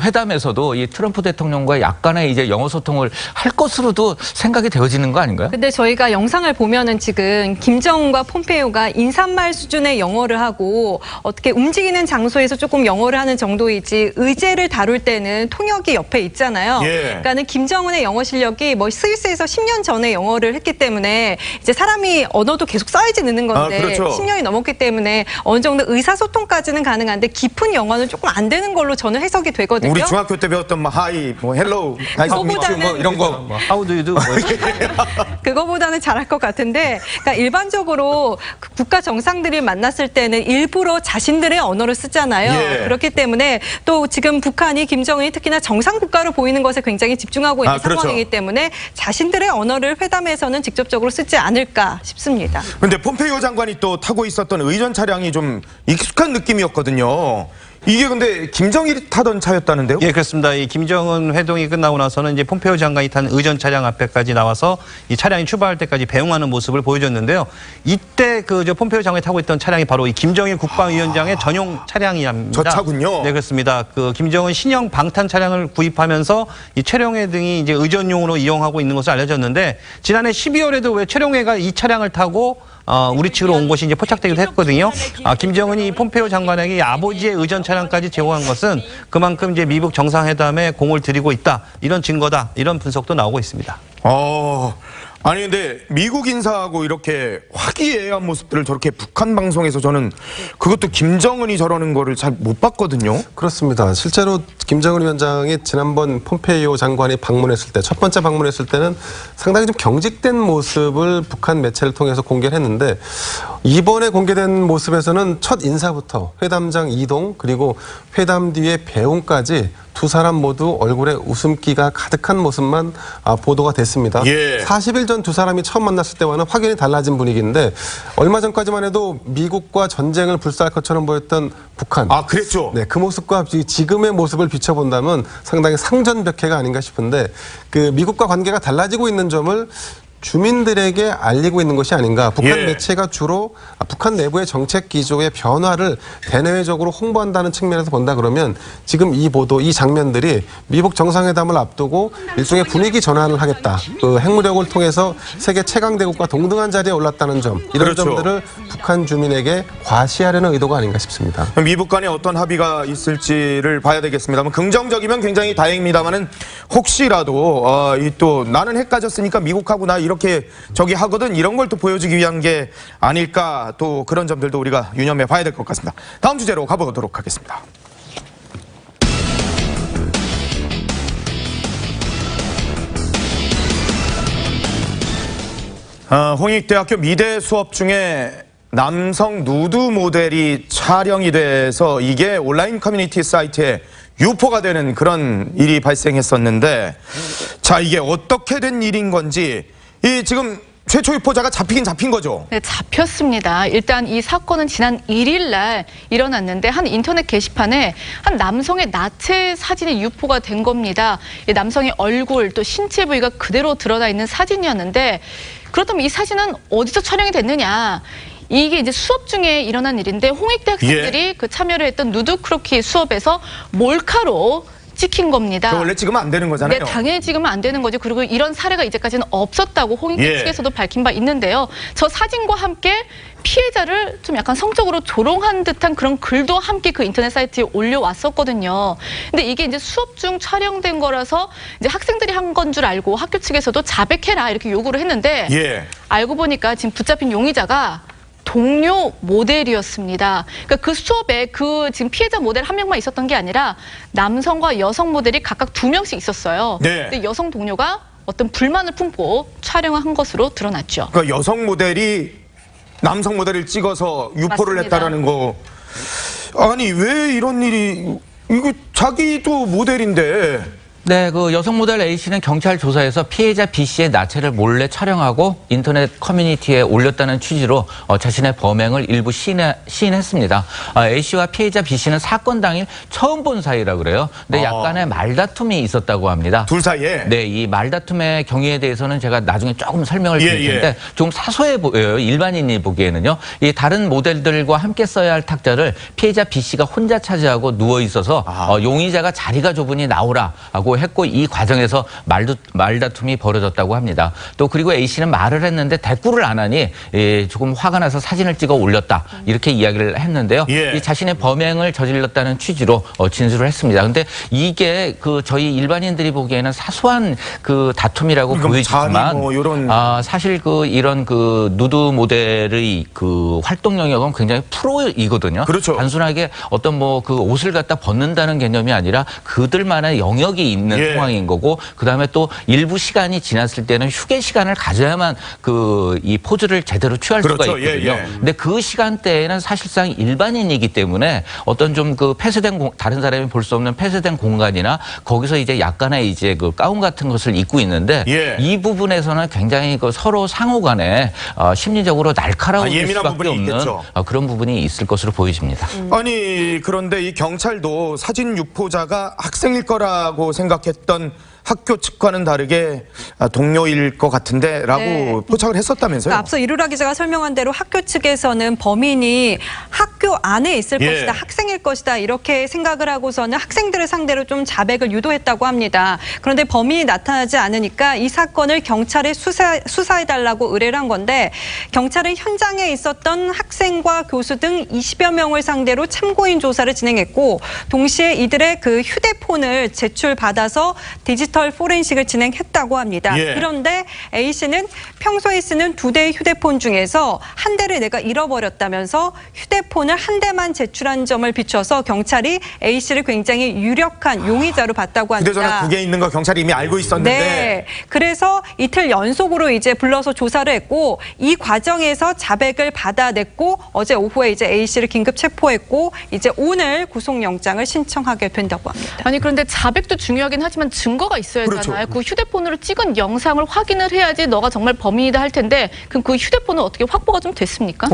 회담에서도 이 트럼프 대통령과 약간의 이제 영어 소통을 할 것으로도 생각이 되어지는 거 아닌가요?
근데 저희가 영상을 보면은 지금 김정은과 폼페이오가 인사말 수준의 영어를 하고 어떻게 움직이는 장소에서 조금 영어를 하는 정도이지 의제를 다룰 때는 통역이 옆에 있잖아요. 그러니까는 김정은의 영어 실력이 뭐 스위스에서 10년 전에 영어를 했기 때문에 이제 사람이 언어도 계속 쌓이지 않는 건데 10년이 넘었기 때문에 어느 정도 의사소통까지는 가능한데 깊은 영어는 조금 안 되는 걸로 저는 해석이 되거든요.
우리 중학교 때 배웠던 뭐 하이, 뭐 헬로우, 나이스 미츠 뭐 이런 거.
How do you do?
그거보다는 잘할 것 같은데 그러니까 일반적으로 국가 정상들이 만났을 때는 일부러 자신들의 언어를 쓰잖아요. 그렇기 때문에 또 지금 북한이 김정은이 특히나 정상 국가로 보이는 것에 굉장히 집중하고 있는 상황이기 때문에 자신들의 언어를 회담에서는 직접적으로 쓰지 않을까 싶습니다.
그런데 폼페이오 장관이 또 타고 있었던 의전 차량이 좀 익숙한 느낌이었거든요. 이게 근데 김정일이 타던 차였다는데요?
예, 그렇습니다. 이 김정은 회동이 끝나고 나서는 이제 폼페이오 장관이 탄 의전 차량 앞에까지 나와서 이 차량이 출발할 때까지 배웅하는 모습을 보여줬는데요. 이때 그 폼페이오 장관이 타고 있던 차량이 바로 이 김정일 국방위원장의 전용 차량이랍니다.
저 차군요.
네, 그렇습니다. 그 김정은 신형 방탄 차량을 구입하면서 이 최룡해 등이 이제 의전용으로 이용하고 있는 것으로 알려졌는데 지난해 12월에도 왜 최룡해가 이 차량을 타고 우리 측으로 온 것이 이제 포착되기도 했거든요. 김정은이 폼페이오 장관에게 아버지의 의전 차량까지 제공한 것은 그만큼 이제 미국 정상회담에 공을 들이고 있다. 이런 증거다. 이런 분석도 나오고 있습니다.
아니 근데 미국 인사하고 이렇게 화기애애한 모습들을 저렇게 북한 방송에서 저는 그것도 김정은이 저러는 거를 잘 못 봤거든요.
그렇습니다. 실제로 김정은 위원장이 지난번 폼페이오 장관이 방문했을 때 첫 번째 방문했을 때는 상당히 좀 경직된 모습을 북한 매체를 통해서 공개를 했는데 이번에 공개된 모습에서는 첫 인사부터 회담장 이동 그리고 회담 뒤에 배웅까지 두 사람 모두 얼굴에 웃음기가 가득한 모습만 보도가 됐습니다. 40일 전 두 사람이 처음 만났을 때와는 확연히 달라진 분위기인데 얼마 전까지만 해도 미국과 전쟁을 불사할 것처럼 보였던 북한.
그랬죠.
네, 그 모습과 지금의 모습을 비춰본다면 상당히 상전벽해가 아닌가 싶은데 그 미국과 관계가 달라지고 있는 점을 주민들에게 알리고 있는 것이 아닌가. 북한
예.
매체가 주로 북한 내부의 정책 기조의 변화를 대내외적으로 홍보한다는 측면에서 본다 그러면 지금 이 보도, 이 장면들이 미국 정상회담을 앞두고 일종의 분위기 전환을 하겠다. 그 핵무력을 통해서 세계 최강 대국과 동등한 자리에 올랐다는 점, 이런
그렇죠.
점들을 북한 주민에게 과시하려는 의도가 아닌가 싶습니다.
미북 간에 어떤 합의가 있을지를 봐야 되겠습니다만 긍정적이면 굉장히 다행입니다만은 혹시라도 이 또 나는 헷갈렸으니까 미국하고 나 이렇게 저기 하거든 이런 걸 또 보여주기 위한 게 아닐까 또 그런 점들도 우리가 유념해 봐야 될 것 같습니다. 다음 주제로 가보도록 하겠습니다. 홍익대학교 미대 수업 중에 남성 누드 모델이 촬영이 돼서 이게 온라인 커뮤니티 사이트에 유포가 되는 그런 일이 발생했었는데 자 이게 어떻게 된 일인 건지 이 지금 최초 유포자가 잡히긴 잡힌 거죠?
네, 잡혔습니다. 일단 이 사건은 지난 1일 날 일어났는데 한 인터넷 게시판에 한 남성의 나체 사진이 유포가 된 겁니다. 이 남성의 얼굴 또 신체 부위가 그대로 드러나 있는 사진이었는데 그렇다면 이 사진은 어디서 촬영이 됐느냐? 이게 이제 수업 중에 일어난 일인데 홍익대 학생들이 그 참여를 했던 누드 크로키 수업에서 몰카로 찍힌 겁니다.
원래 찍으면 안 되는 거잖아요.
네, 당연히 찍으면 안 되는 거죠. 그리고 이런 사례가 이제까지는 없었다고 홍익대 측에서도 밝힌 바 있는데요. 저 사진과 함께 피해자를 좀 약간 성적으로 조롱한 듯한 그런 글도 함께 그 인터넷 사이트에 올려왔었거든요. 근데 이게 이제 수업 중 촬영된 거라서 이제 학생들이 한 건 줄 알고 학교 측에서도 자백해라 이렇게 요구를 했는데 알고 보니까 지금 붙잡힌 용의자가 동료 모델이었습니다. 그러니까 그 수업에 그 지금 피해자 모델 한 명만 있었던 게 아니라 남성과 여성 모델이 각각 2명씩 있었어요. 근데 여성 동료가 어떤 불만을 품고 촬영을 한 것으로 드러났죠.
그러니까 여성 모델이 남성 모델을 찍어서 유포를
맞습니다.
했다라는 거. 아니 왜 이런 일이 이거 자기도 모델인데.
네, 그 여성 모델 A씨는 경찰 조사에서 피해자 B씨의 나체를 몰래 촬영하고 인터넷 커뮤니티에 올렸다는 취지로 자신의 범행을 일부 시인했습니다. A씨와 피해자 B씨는 사건 당일 처음 본 사이라 그래요. 근데 약간의 말다툼이 있었다고 합니다.
둘 사이에?
네, 이 말다툼의 경위에 대해서는 제가 나중에 조금 설명을 드릴 텐데 좀 사소해 보여요. 일반인이 보기에는요. 이 다른 모델들과 함께 써야 할 탁자를 피해자 B씨가 혼자 차지하고 누워 있어서 용의자가 자리가 좁으니 나오라고 했고 이 과정에서 말다툼이 벌어졌다고 합니다. 또 그리고 A씨는 말을 했는데 대꾸를 안 하니 조금 화가 나서 사진을 찍어 올렸다 이렇게 이야기를 했는데요. 이 자신의 범행을 저질렀다는 취지로 진술을 했습니다. 근데 이게 그 저희 일반인들이 보기에는 사소한 그 다툼이라고 보이지만 사실 그 이런 그 누드 모델의 그 활동 영역은 굉장히 프로이거든요.
그렇죠.
단순하게 어떤 뭐 그 옷을 갖다 벗는다는 개념이 아니라 그들만의 영역이 있는 상황인 거고 그다음에 또 일부 시간이 지났을 때는 휴게 시간을 가져야만 그 이 포즈를 제대로 취할 수가 있거든요. 근데 그 시간대에는 사실상 일반인이기 때문에 어떤 좀 그 폐쇄된 다른 사람이 볼 수 없는 폐쇄된 공간이나 거기서 이제 약간의 이제 그 가운 같은 것을 입고 있는데 이 부분에서는 굉장히 그 서로 상호간에 심리적으로 날카로울 수밖에 없는 그런 부분이 있을 것으로 보여집니다.
아니 그런데 이 경찰도 사진 유포자가 학생일 거라고 생각했던 학교 측과는 다르게 동료일 것 같은데 라고 포착을 했었다면서요?
앞서 이루라 기자가 설명한 대로 학교 측에서는 범인이 학교 안에 있을 것이다, 학생일 것이다 이렇게 생각을 하고서는 학생들을 상대로 좀 자백을 유도했다고 합니다. 그런데 범인이 나타나지 않으니까 이 사건을 경찰에 수사해달라고 의뢰를 한 건데 경찰은 현장에 있었던 학생과 교수 등 20여 명을 상대로 참고인 조사를 진행했고 동시에 이들의 그 휴대폰을 제출받아서 디지털 포렌식을 진행했다고 합니다. 그런데 A씨는 평소에 쓰는 2대의 휴대폰 중에서 한 대를 내가 잃어버렸다면서 휴대폰을 한 대만 제출한 점을 비춰서 경찰이 A씨를 굉장히 유력한 용의자로 봤다고 합니다.
휴대전화 2개 있는 거 경찰이 이미 알고 있었는데.
네. 그래서 이틀 연속으로 이제 불러서 조사를 했고 이 과정에서 자백을 받아냈고 어제 오후에 이제 A씨를 긴급 체포했고 이제 오늘 구속영장을 신청하게 된다고 합니다.
아니 그런데 자백도 중요하긴 하지만 증거가 있어야
그렇죠.
하잖아요. 그 휴대폰으로 찍은 영상을 확인을 해야지 너가 정말 범인이다 할 텐데 그럼 그 휴대폰은 어떻게 확보가 좀 됐습니까?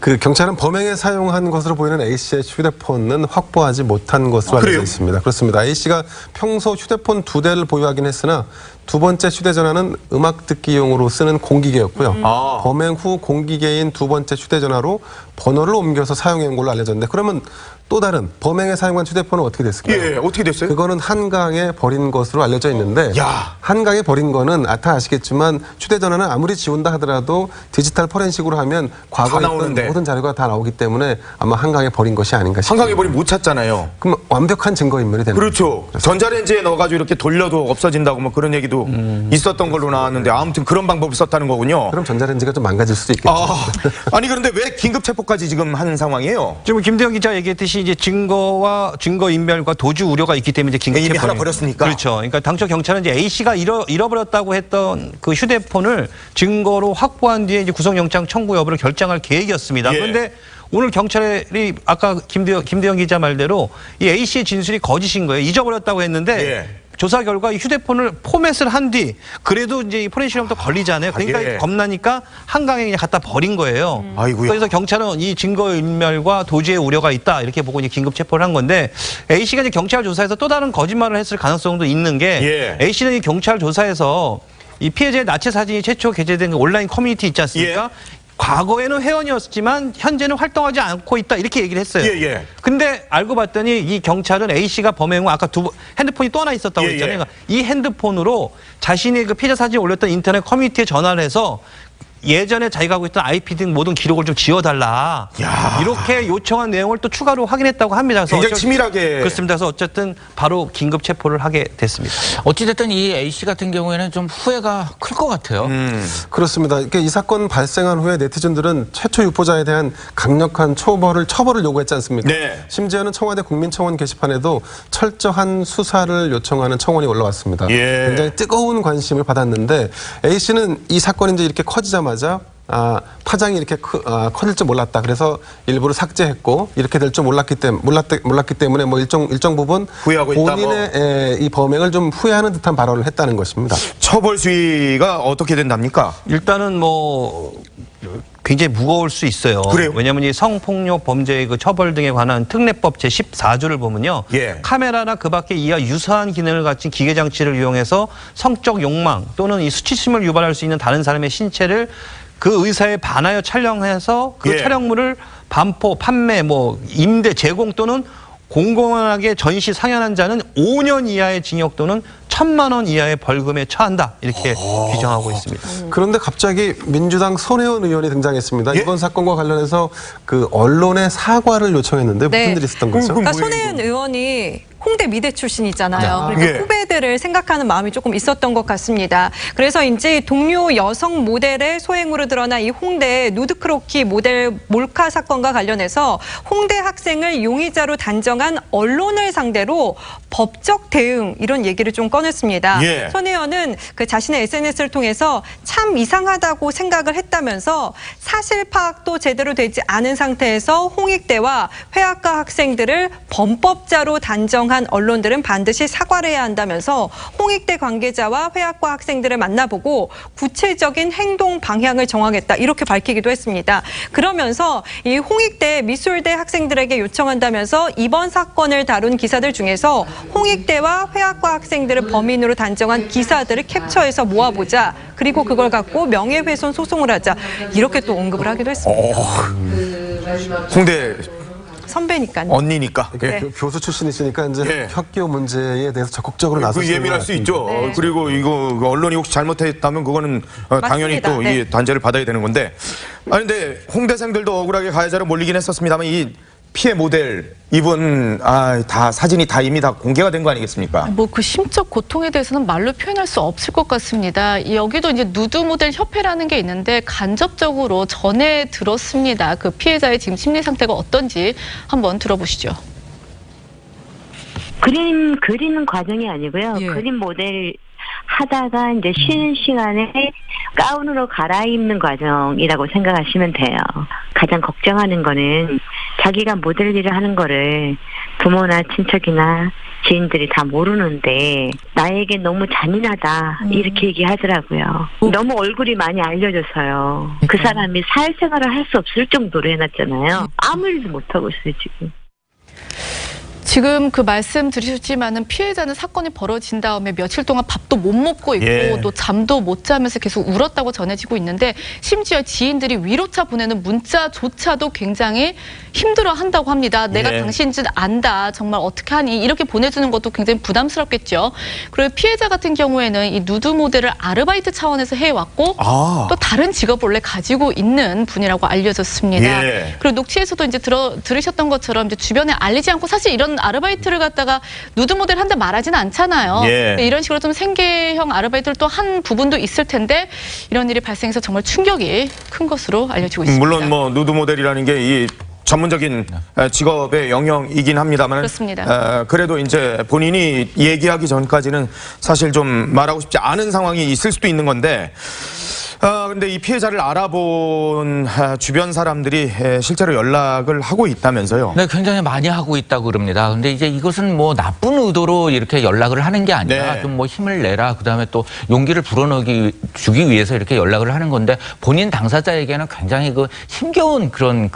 그 경찰은 범행에 사용한 것으로 보이는 A 씨의 휴대폰은 확보하지 못한 것으로 알려져 있습니다. 그렇습니다. A 씨가 평소 휴대폰 2대를 보유하긴 했으나 두 번째 휴대전화는 음악 듣기용으로 쓰는 공기계였고요. 범행 후 공기계인 두 번째 휴대전화로 번호를 옮겨서 사용한 걸로 알려졌는데 그러면 또 다른 범행에 사용한 휴대폰은 어떻게 됐을까요?
예, 어떻게 됐어요?
그거는 한강에 버린 것으로 알려져 있는데 한강에 버린 거는 다 아시겠지만 휴대전화는 아무리 지운다 하더라도 디지털 포렌식으로 하면 과거에 있던 모든 자료가 다 나오기 때문에 아마 한강에 버린 것이 아닌가 싶습니다.
한강에 버리면 못 찾잖아요.
그럼 완벽한 증거인멸이 됩니다.
그렇죠. 전자레인지에 넣어가지고 이렇게 돌려도 없어진다고 뭐 그런 얘기도 있었던 걸로 나왔는데 아무튼 그런 방법을 썼다는 거군요.
그럼 전자레인지가 좀 망가질 수도 있겠죠.
아니 그런데 왜 긴급 체포까지 지금 하는 상황이에요?
지금 김대영 기자 얘기했듯이 이제 증거와 증거 인멸과 도주 우려가 있기 때문에 이제 긴급
이미
체포.
하나 버렸으니까.
그렇죠. 그러니까 당초 경찰은 이제 A 씨가 잃어버렸다고 했던 그 휴대폰을 증거로 확보한 뒤에 이제 구속영장 청구 여부를 결정할 계획이었습니다. 그런데 오늘 경찰이 아까 김대영 기자 말대로 이 A 씨의 진술이 거짓인 거예요. 잊어버렸다고 했는데. 조사 결과 이 휴대폰을 포맷을 한 뒤 그래도 이제 이 포렌식시험도 걸리잖아요. 그러니까 겁나니까 한강에 그냥 갖다 버린 거예요. 그래서 경찰은 이 증거인멸과 도주의 우려가 있다 이렇게 보고 이제 긴급 체포를 한 건데 A 씨가 이제 경찰 조사에서 또 다른 거짓말을 했을 가능성도 있는 게 A 씨는 이 경찰 조사에서 이 피해자의 나체 사진이 최초 게재된 온라인 커뮤니티 있지 않습니까? 과거에는 회원이었지만 현재는 활동하지 않고 있다 이렇게 얘기를 했어요. 근데 알고 봤더니 이 경찰은 A 씨가 범행 후 아까 핸드폰이 또 하나 있었다고 했잖아요. 그러니까 이 핸드폰으로 자신의 그 피해자 사진을 올렸던 인터넷 커뮤니티에 전화를 해서 예전에 자기가 하고 있던 IP 등 모든 기록을 좀 지워달라. 이렇게 요청한 내용을 또 추가로 확인했다고 합니다. 그래서
굉장히 치밀하게.
그렇습니다. 그래서 어쨌든 바로 긴급 체포를 하게 됐습니다.
어찌됐든 이 A 씨 같은 경우에는 좀 후회가 클 것 같아요.
그렇습니다. 이 사건 발생한 후에 네티즌들은 최초 유포자에 대한 강력한 처벌을 요구했지 않습니까? 심지어는 청와대 국민청원 게시판에도 철저한 수사를 요청하는 청원이 올라왔습니다. 굉장히 뜨거운 관심을 받았는데 A 씨는 이 사건이 이제 이렇게 커지자마자 파장이 이렇게 커질 줄 몰랐다. 그래서 일부러 삭제했고 이렇게 될 줄 몰랐기 때문에 뭐 일정 부분 본인의 이 범행을 좀 후회하는 듯한 발언을 했다는 것입니다.
처벌 수위가 어떻게 된답니까?
일단은 뭐 굉장히 무거울 수 있어요. 왜냐하면 이 성폭력 범죄의 그 처벌 등에 관한 특례법 제14조를 보면요. 카메라나 그 밖에 이와 유사한 기능을 가진 기계 장치를 이용해서 성적 욕망 또는 이 수치심을 유발할 수 있는 다른 사람의 신체를 그 의사에 반하여 촬영해서 그 촬영물을 반포, 판매, 임대, 제공 또는 공공하게 전시 상연한 자는 5년 이하의 징역 또는 1,000만 원 이하의 벌금에 처한다 이렇게 규정하고 있습니다.
그런데 갑자기 민주당 손혜원 의원이 등장했습니다. 이번 사건과 관련해서 그 언론에 사과를 요청했는데 무슨 일이 있었던 거죠?
그러니까 손혜원 의원이 홍대 미대 출신이잖아요. 그러니까 후배들을 생각하는 마음이 조금 있었던 것 같습니다. 그래서 이제 동료 여성 모델의 소행으로 드러난 이 홍대 누드크로키 모델 몰카 사건과 관련해서 홍대 학생을 용의자로 단정한 언론을 상대로 법적 대응 이런 얘기를 좀 꺼냈습니다. 손 의원은 그 자신의 SNS를 통해서 참 이상하다고 생각을 했다면서 사실 파악도 제대로 되지 않은 상태에서 홍익대와 회학과 학생들을 범법자로 단정한 언론들은 반드시 사과를 해야 한다면서 홍익대 관계자와 회학과 학생들을 만나보고 구체적인 행동 방향을 정하겠다 이렇게 밝히기도 했습니다. 그러면서 이 홍익대 미술대 학생들에게 요청한다면서 이번 사건을 다룬 기사들 중에서 홍익대와 회학과 학생들을 범인으로 단정한 기사들을 캡처해서 모아보자. 그리고 그걸 갖고 명예훼손 소송을 하자. 이렇게 또 언급을 하기도 했습니다.
홍대
선배니까요.
언니니까.
교수 출신이시니까 이제 학교 문제에 대해서 적극적으로 나서시는
예민할 수 있죠. 그리고 이거 언론이 혹시 잘못했다면 그거는 당연히 또 이 단죄를 받아야 되는 건데. 아니 근데 홍대생들도 억울하게 가해자로 몰리긴 했었습니다만 이 피해 모델 이분 다 사진이 다 이미 다 공개가 된 거 아니겠습니까?
뭐 그 심적 고통에 대해서는 말로 표현할 수 없을 것 같습니다. 여기도 이제 누드 모델 협회라는 게 있는데 간접적으로 전해 들었습니다. 그 피해자의 지금 심리 상태가 어떤지 한번 들어보시죠.
그림 그리는 과정이 아니고요. 그림 모델 하다가 이제 쉬는 시간에 가운으로 갈아입는 과정이라고 생각하시면 돼요. 가장 걱정하는 거는 자기가 모델 일을 하는 거를 부모나 친척이나 지인들이 다 모르는데 나에게 너무 잔인하다 이렇게 얘기하더라고요. 너무 얼굴이 많이 알려져서요. 그 사람이 사회생활을 할 수 없을 정도로 해놨잖아요. 아무 일도 못하고 있어요 지금.
지금 그 말씀 드리셨지만은 피해자는 사건이 벌어진 다음에 며칠 동안 밥도 못 먹고 있고 또 잠도 못 자면서 계속 울었다고 전해지고 있는데 심지어 지인들이 위로차 보내는 문자조차도 굉장히 힘들어한다고 합니다. 내가 당신 짓 안다. 정말 어떻게 하니? 이렇게 보내주는 것도 굉장히 부담스럽겠죠. 그리고 피해자 같은 경우에는 이 누드 모델을 아르바이트 차원에서 해왔고 또 다른 직업을 원래 가지고 있는 분이라고 알려졌습니다. 그리고 녹취에서도 이제 들으셨던 것처럼 이제 주변에 알리지 않고 사실 이런 아르바이트를 갖다가 누드 모델 한다 말하지는 않잖아요. 이런 식으로 좀 생계형 아르바이트를 또 한 부분도 있을 텐데 이런 일이 발생해서 정말 충격이 큰 것으로 알려지고 있습니다.
물론 뭐 누드 모델이라는 게 이 전문적인 직업의 영역이긴 합니다만
그렇습니다.
그래도 이제 본인이 얘기하기 전까지는 사실 좀 말하고 싶지 않은 상황이 있을 수도 있는 건데 근데 이 피해자를 알아본 주변 사람들이 실제로 연락을 하고 있다면서요?
네, 굉장히 많이 하고 있다고 그럽니다. 근데 이제 이것은 뭐 나쁜 의도로 이렇게 연락을 하는 게 아니라 좀 뭐 힘을 내라, 그다음에 또 용기를 불어넣기 위해서 이렇게 연락을 하는 건데 본인 당사자에게는 굉장히 그 힘겨운 그런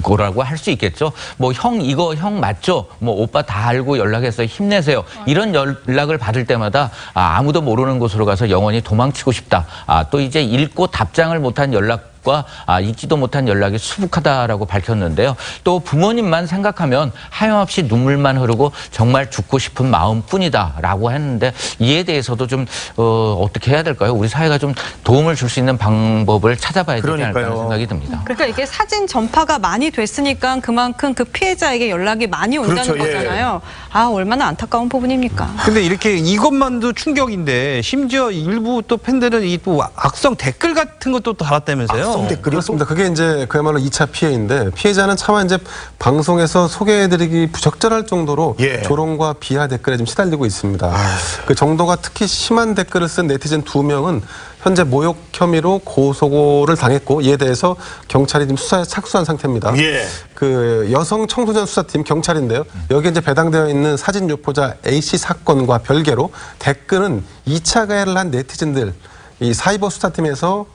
거라고 할 수 있겠죠. 뭐 이거 형 맞죠? 뭐 오빠 다 알고 연락해서 힘내세요. 이런 연락을 받을 때마다 아무도 모르는 곳으로 가서 영원히 도망치고 싶다. 또 이제 읽고 답장을 못한 연락과 읽지도 못한 연락이 수북하다라고 밝혔는데요. 또 부모님만 생각하면 하염없이 눈물만 흐르고 정말 죽고 싶은 마음뿐이다라고 했는데 이에 대해서도 좀 어떻게 해야 될까요? 우리 사회가 좀 도움을 줄 수 있는 방법을 찾아봐야 되지 않을까 하는 생각이 듭니다.
그러니까 이게 사진 전파가 많이 됐으니까 그만큼 그 피해자에게 연락이 많이 온다는 거잖아요. 얼마나 안타까운 부분입니까?
근데 이렇게 이것만도 충격인데 심지어 일부 또 팬들은 이 또 악성 댓글 같은 것도 또 달았다면서요?
악성 댓글이 그렇습니다. 그게 이제 그야말로 2차 피해인데 피해자는 차마 이제 방송에서 소개해드리기 부적절할 정도로 조롱과 비하 댓글에 좀 시달리고 있습니다. 그 정도가 특히 심한 댓글을 쓴 네티즌 2명은 현재 모욕 혐의로 고소를 당했고 이에 대해서 경찰이 지금 수사에 착수한 상태입니다. 그 여성 청소년 수사팀 경찰인데요. 여기에 이제 배당되어 있는 사진 유포자 A씨 사건과 별개로 댓글은 2차 가해를 한 네티즌들 이 사이버 수사팀에서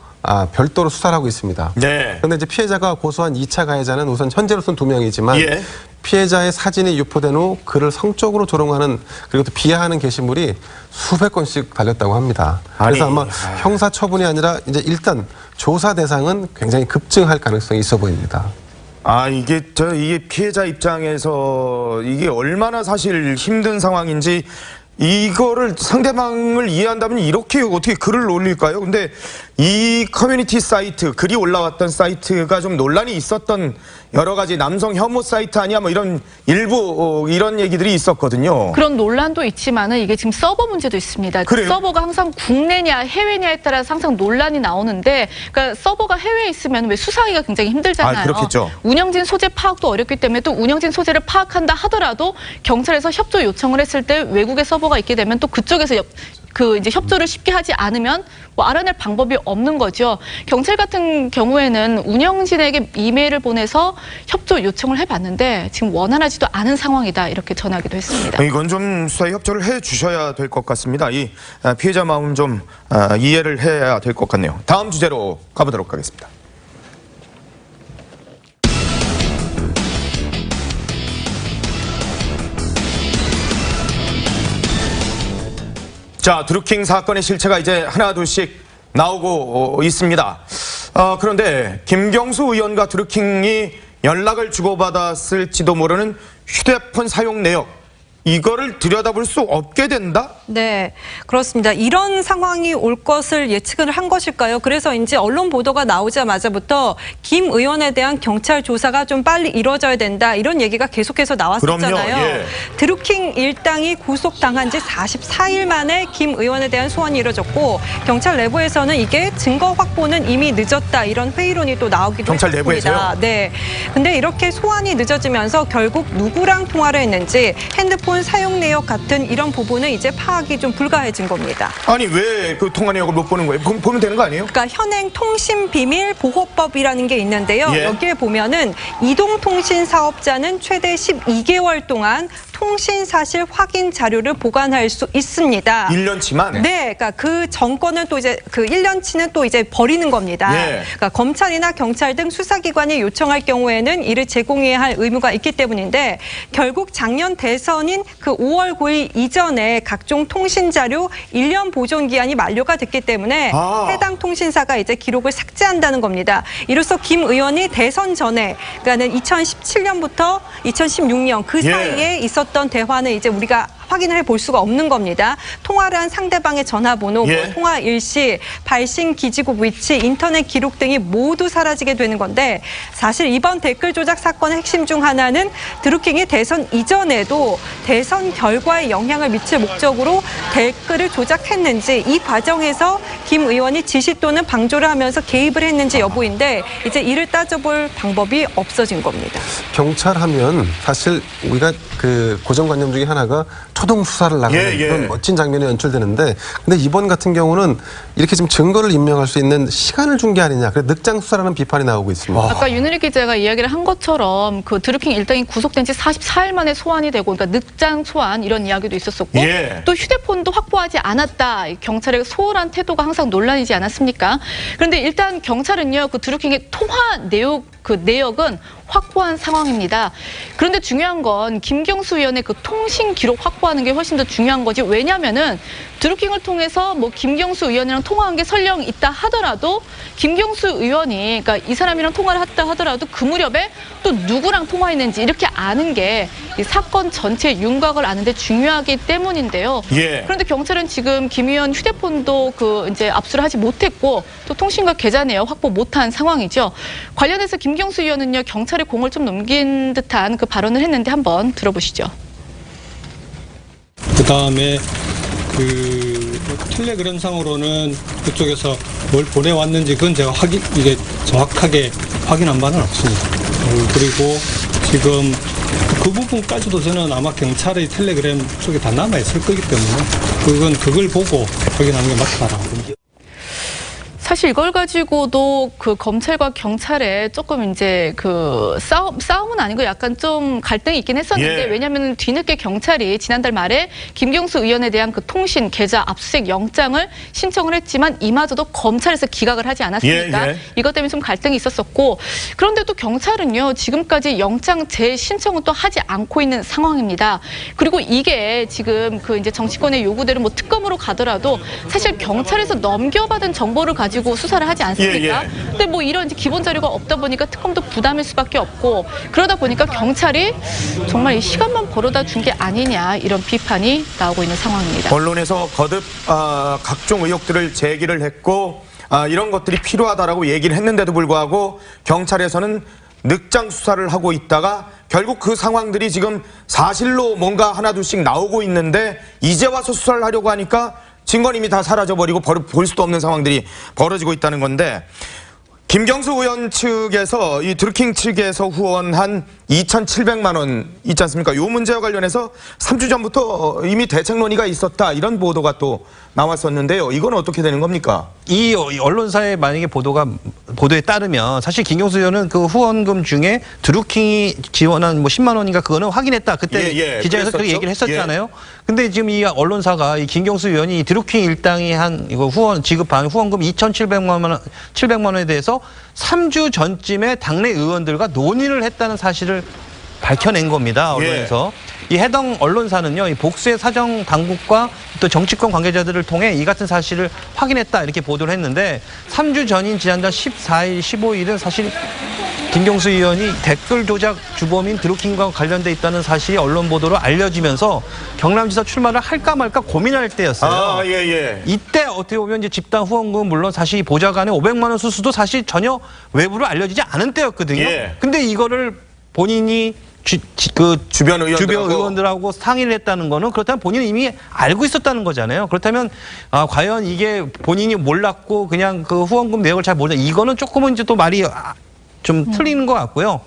별도로 수사를 하고 있습니다. 그런데 이제 피해자가 고소한 2차 가해자는 우선 현재로서는 2명이지만 피해자의 사진이 유포된 후 그를 성적으로 조롱하는 그리고 또 비하하는 게시물이 수백 건씩 달렸다고 합니다. 그래서 아마 형사 처분이 아니라 이제 일단 조사 대상은 굉장히 급증할 가능성이 있어 보입니다.
이게 피해자 입장에서 이게 얼마나 사실 힘든 상황인지 이거를 상대방을 이해한다면 이렇게 어떻게 글을 올릴까요? 근데 이 커뮤니티 사이트, 글이 올라왔던 사이트가 좀 논란이 있었던 여러 가지 남성 혐오 사이트 아니야? 뭐 이런 일부 이런 얘기들이 있었거든요.
그런 논란도 있지만은 이게 지금 서버 문제도 있습니다. 그 서버가 항상 국내냐 해외냐에 따라서 항상 논란이 나오는데 그러니까 서버가 해외에 있으면 왜 수사하기가 굉장히 힘들잖아요.
그렇겠죠.
운영진 소재 파악도 어렵기 때문에 또 운영진 소재를 파악한다 하더라도 경찰에서 협조 요청을 했을 때 외국의 서버가 있게 되면 또 그쪽에서 이제 협조를 쉽게 하지 않으면 뭐 알아낼 방법이 없는 거죠. 경찰 같은 경우에는 운영진에게 이메일을 보내서 협조 요청을 해봤는데 지금 원활하지도 않은 상황이다 이렇게 전하기도 했습니다.
이건 좀 수사에 협조를 해 주셔야 될 것 같습니다. 이 피해자 마음 좀 이해를 해야 될 것 같네요. 다음 주제로 가보도록 하겠습니다. 자, 드루킹 사건의 실체가 이제 하나둘씩 나오고 있습니다. 그런데 김경수 의원과 드루킹이 연락을 주고받았을지도 모르는 휴대폰 사용 내역, 이거를 들여다볼 수 없게 된다?
네, 그렇습니다. 이런 상황이 올 것을 예측을 한 것일까요? 그래서 이제 언론 보도가 나오자마자부터 김 의원에 대한 경찰 조사가 좀 빨리 이루어져야 된다. 이런 얘기가 계속해서 나왔었잖아요. 드루킹 일당이 구속당한 지 44일 만에 김 의원에 대한 소환이 이루어졌고 경찰 내부에서는 이게 증거 확보는 이미 늦었다. 이런 회의론이 또 나오기도
경찰
했습니다.
내부에서요?
네. 근데 이렇게 소환이 늦어지면서 결국 누구랑 통화를 했는지 핸드폰 사용 내역 같은 이런 부분은 이제 파악이 좀 불가해진 겁니다.
아니 왜 그 통화 내역을 못 보는 거예요? 보면 되는 거 아니에요?
그러니까 현행 통신비밀보호법이라는 게 있는데요. 여기에 보면은 이동통신 사업자는 최대 12개월 동안 통신 사실 확인 자료를 보관할 수 있습니다.
1년치만?
네, 그러니까 그 정권은 또 이제 그 1년치는 또 이제 버리는 겁니다.
예.
그러니까 검찰이나 경찰 등 수사기관이 요청할 경우에는 이를 제공해야 할 의무가 있기 때문인데 결국 작년 대선인 그 5월 9일 이전에 각종 통신 자료 1년 보존 기한이 만료가 됐기 때문에 해당 통신사가 이제 기록을 삭제한다는 겁니다. 이로써 김 의원이 대선 전에 그러니까는 2017년부터 2016년 그 사이에 있었던 대화는 이제 우리가 확인을 해볼 수가 없는 겁니다. 통화를 한 상대방의 전화번호, 통화 일시, 발신 기지국 위치, 인터넷 기록 등이 모두 사라지게 되는 건데 사실 이번 댓글 조작 사건의 핵심 중 하나는 드루킹이 대선 이전에도 대선 결과에 영향을 미칠 목적으로 댓글을 조작했는지 이 과정에서 김 의원이 지시 또는 방조를 하면서 개입을 했는지 여부인데 이제 이를 따져볼 방법이 없어진 겁니다.
경찰 하면 사실 우리가 그 고정관념 중에 하나가 초동 수사를 나가는 그런 멋진 장면이 연출되는데 근데 이번 같은 경우는 이렇게 지금 증거를 인멸할 수 있는 시간을 준 게 아니냐. 그래서 늑장 수사라는 비판이 나오고 있습니다.
아까 윤은희 기자가 이야기를 한 것처럼 그 드루킹 일당이 구속된 지 44일 만에 소환이 되고 그러니까 늑장 소환 이런 이야기도 있었었고 또 휴대폰도 확보하지 않았다. 경찰의 소홀한 태도가 항상 논란이지 않았습니까? 그런데 일단 경찰은요. 그 드루킹의 통화 내역은 확보한 상황입니다. 그런데 중요한 건 김경수 의원의 그 통신 기록 확보하는 게 훨씬 더 중요한 거지. 왜냐면은 드루킹을 통해서 뭐 김경수 의원이랑 통화한 게 설령 있다 하더라도 김경수 의원이 그러니까 이 사람이랑 통화를 했다 하더라도 그 무렵에 또 누구랑 통화했는지 이렇게 아는 게 이 사건 전체 윤곽을 아는데 중요하기 때문인데요. 그런데 경찰은 지금 김 의원 휴대폰도 그 이제 압수를 하지 못했고 또 통신과 계좌 내역 확보 못한 상황이죠. 관련해서 김경수 의원은요 경찰에 공을 좀 넘긴 듯한 그 발언을 했는데 한번 들어보시죠.
그다음에 그 텔레그램상으로는 그쪽에서 뭘 보내왔는지 그건 제가 이게 정확하게 확인한 바는 없습니다. 그리고 지금 그 부분까지도 저는 아마 경찰의 텔레그램 쪽에 다 남아있을 거기 때문에 그걸 보고 확인하는 게 맞다라고 봅니다.
사실 이걸 가지고도 그 검찰과 경찰에 조금 이제 그 싸움은 아니고 약간 좀 갈등이 있긴 했었는데 왜냐하면 뒤늦게 경찰이 지난달 말에 김경수 의원에 대한 그 통신 계좌 압수수색 영장을 신청을 했지만 이마저도 검찰에서 기각을 하지 않았습니까? 이것 때문에 좀 갈등이 있었었고 그런데 또 경찰은요 지금까지 영장 재신청은 또 하지 않고 있는 상황입니다. 그리고 이게 지금 그 이제 정치권의 요구대로 뭐 특검으로 가더라도 사실 경찰에서 넘겨받은 정보를 가지고 수사를 하지 않습니까? 근데 뭐 이런 이제 기본 자료가 없다 보니까 특검도 부담일 수밖에 없고 그러다 보니까 경찰이 정말 이 시간만 벌어다 준 게 아니냐 이런 비판이 나오고 있는 상황입니다.
언론에서 거듭 각종 의혹들을 제기를 했고 이런 것들이 필요하다라고 얘기를 했는데도 불구하고 경찰에서는 늑장 수사를 하고 있다가 결국 그 상황들이 지금 사실로 뭔가 하나둘씩 나오고 있는데 이제 와서 수사를 하려고 하니까 증거는 이미 다 사라져버리고 볼 수도 없는 상황들이 벌어지고 있다는 건데 김경수 의원 측에서 이 드루킹 측에서 후원한 2,700만 원 있지 않습니까? 이 문제와 관련해서 3주 전부터 이미 대책 논의가 있었다 이런 보도가 또 나왔었는데요. 이건 어떻게 되는 겁니까?
이 언론사의 만약에 보도에 따르면 사실 김경수 의원은 그 후원금 중에 드루킹이 지원한 뭐 10만 원인가 그거는 확인했다. 그때 기자회견에서 그렇게 얘기를 했었잖아요. 근데 지금 이 언론사가 이 김경수 의원이 드루킹 일당이 한 이거 지급한 후원금 2,700만 원에 대해서 3주 전쯤에 당내 의원들과 논의를 했다는 사실을 밝혀낸 겁니다. 언론에서. 이 해당 언론사는요, 이 복수의 사정 당국과 또 정치권 관계자들을 통해 이 같은 사실을 확인했다 이렇게 보도를 했는데 3주 전인 지난달 14일, 15일은 사실 김경수 의원이 댓글 조작 주범인 드루킹과 관련돼 있다는 사실이 언론 보도로 알려지면서 경남지사 출마를 할까 말까 고민할 때였어요. 이때 어떻게 보면 이제 집단 후원금 물론 사실 보좌관의 500만 원 수수도 사실 전혀 외부로 알려지지 않은 때였거든요. 근데 이거를 본인이 주변 의원들하고 상의를 했다는 거는 그렇다면 본인은 이미 알고 있었다는 거잖아요. 그렇다면 과연 이게 본인이 몰랐고 그냥 그 후원금 내역을 잘 모르다 이거는 조금은 이제 또 말이 좀 틀리는 것 같고요.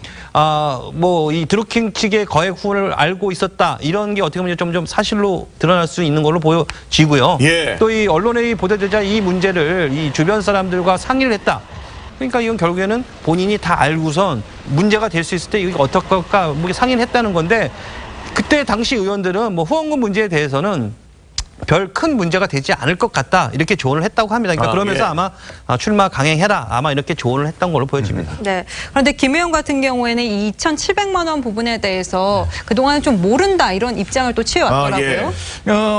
뭐 이 드루킹 측의 거액 후원을 알고 있었다 이런 게 어떻게 보면 좀 사실로 드러날 수 있는 걸로 보여지고요. 또 이 언론에 보도되자 이 문제를 이 주변 사람들과 상의를 했다. 그러니까 이건 결국에는 본인이 다 알고선 문제가 될 수 있을 때 이거 어떡할까 뭐 상의를 했다는 건데 그때 당시 의원들은 뭐 후원금 문제에 대해서는 별 큰 문제가 되지 않을 것 같다 이렇게 조언을 했다고 합니다. 그러니까 그러면서 아마 출마 강행해라 아마 이렇게 조언을 했던 걸로 보여집니다.
네. 그런데 김 의원 같은 경우에는 이 2,700만 원 부분에 대해서 그동안 좀 모른다 이런 입장을 또 취해왔더라고요.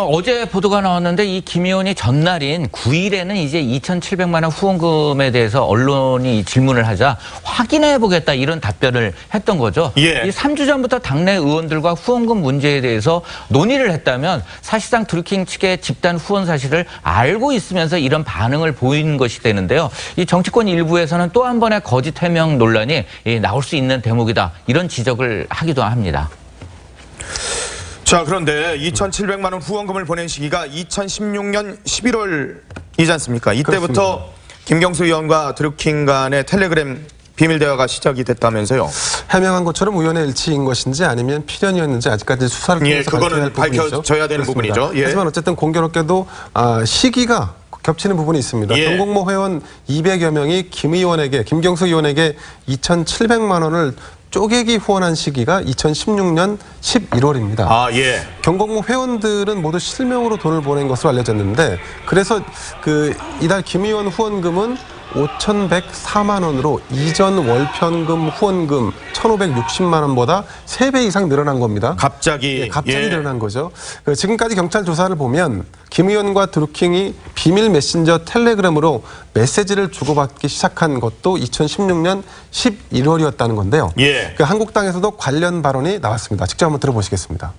어제 보도가 나왔는데 이 김 의원이 전날인 9일에는 이제 2,700만 원 후원금에 대해서 언론이 질문을 하자 확인해 보겠다 이런 답변을 했던 거죠. 이 3주 전부터 당내 의원들과 후원금 문제에 대해서 논의를 했다면 사실상 드루킹 측의 집단 후원 사실을 알고 있으면서 이런 반응을 보이는 것이 되는데요. 이 정치권 일부에서는 또 한 번의 거짓 해명 논란이 나올 수 있는 대목이다. 이런 지적을 하기도 합니다.
자, 그런데 2,700만 원 후원금을 보낸 시기가 2016년 11월이지 않습니까? 이때부터
그렇습니다.
김경수 의원과 드루킹 간의 텔레그램 비밀 대화가 시작이 됐다면서요?
해명한 것처럼 우연의 일치인 것인지 아니면 필연이었는지 아직까지 수사를 통해서
그거는 밝혀져야 되는
그렇습니다.
부분이죠.
하지만 어쨌든 공교롭게도 시기가 겹치는 부분이 있습니다. 경공모 회원 200여 명이 김 의원에게, 김경수 의원에게 2,700만 원을 쪼개기 후원한 시기가 2016년 11월입니다. 경공모 회원들은 모두 실명으로 돈을 보낸 것으로 알려졌는데 그래서 이달 김 의원 후원금은 5,104만 원으로 이전 월평금 후원금 1,560만 원보다 3배 이상 늘어난 겁니다.
갑자기
늘어난 거죠. 지금까지 경찰 조사를 보면 김 의원과 드루킹이 비밀 메신저 텔레그램으로 메시지를 주고받기 시작한 것도 2016년 11월이었다는 건데요. 한국당에서도 관련 발언이 나왔습니다. 직접 한번 들어보시겠습니다.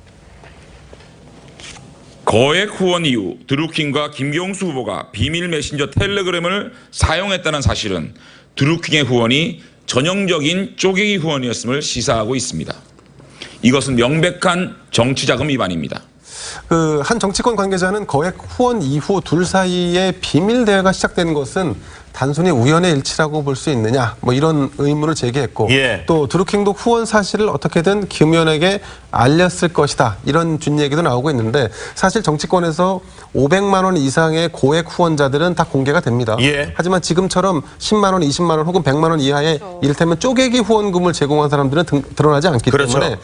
거액 후원 이후 드루킹과 김경수 후보가 비밀 메신저 텔레그램을 사용했다는 사실은 드루킹의 후원이 전형적인 쪼개기 후원이었음을 시사하고 있습니다. 이것은 명백한 정치자금 위반입니다.
한 정치권 관계자는 거액 후원 이후 둘 사이에 비밀 대화가 시작된 것은 단순히 우연의 일치라고 볼 수 있느냐 뭐 이런 의문을 제기했고 또 드루킹도 후원 사실을 어떻게든 김 의원에게 알렸을 것이다 이런 준 얘기도 나오고 있는데 사실 정치권에서 500만 원 이상의 고액 후원자들은 다 공개가 됩니다. 하지만 지금처럼 10만 원, 20만 원 혹은 100만 원 이하의 이를테면 쪼개기 후원금을 제공한 사람들은 드러나지 않기 때문에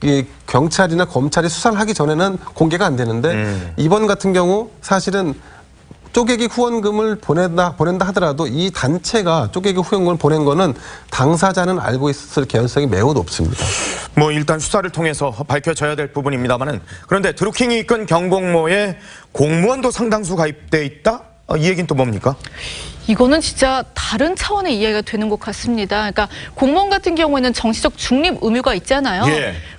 이 경찰이나 검찰이 수사를 하기 전에는 공개가 안 되는데 이번 같은 경우 사실은 쪼개기 후원금을 보낸다 하더라도 이 단체가 쪼개기 후원금을 보낸 거는 당사자는 알고 있을 개연성이 매우 높습니다.
뭐 일단 수사를 통해서 밝혀져야 될 부분입니다만은 그런데 드루킹이 이끈 경공모에 공무원도 상당수 가입돼 있다? 이 얘기는 또 뭡니까?
이거는 진짜 다른 차원의 이해가 되는 것 같습니다. 그러니까 공무원 같은 경우에는 정치적 중립 의무가 있잖아요.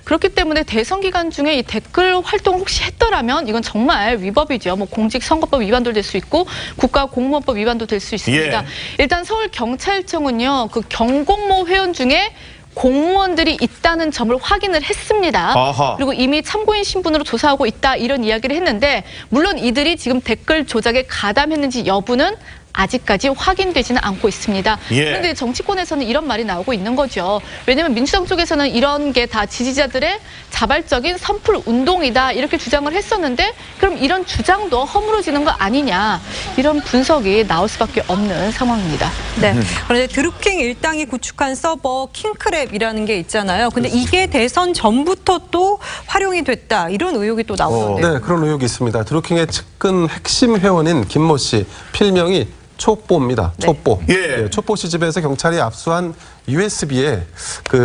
그렇기 때문에 대선 기간 중에 이 댓글 활동 혹시 했더라면 이건 정말 위법이죠. 뭐 공직선거법 위반도 될 수 있고 국가공무원법 위반도 될 수 있습니다. 일단 서울경찰청은요. 그 경공모 회원 중에 공무원들이 있다는 점을 확인을 했습니다. 그리고 이미 참고인 신분으로 조사하고 있다 이런 이야기를 했는데 물론 이들이 지금 댓글 조작에 가담했는지 여부는 아직까지 확인되지는 않고 있습니다. 그런데 정치권에서는 이런 말이 나오고 있는 거죠. 왜냐하면 민주당 쪽에서는 이런 게 다 지지자들의 자발적인 선풀 운동이다 이렇게 주장을 했었는데 그럼 이런 주장도 허물어지는 거 아니냐 이런 분석이 나올 수밖에 없는 상황입니다.
네. 그런데 드루킹 일당이 구축한 서버 킹크랩이라는 게 있잖아요. 근데 이게 대선 전부터 또 활용이 됐다 이런 의혹이 또 나오는데요.
네, 그런 의혹이 있습니다. 드루킹의 측근 핵심 회원인 김모 씨 필명이 촛보입니다. 촛보. 촛보 씨 집에서 경찰이 압수한 USB에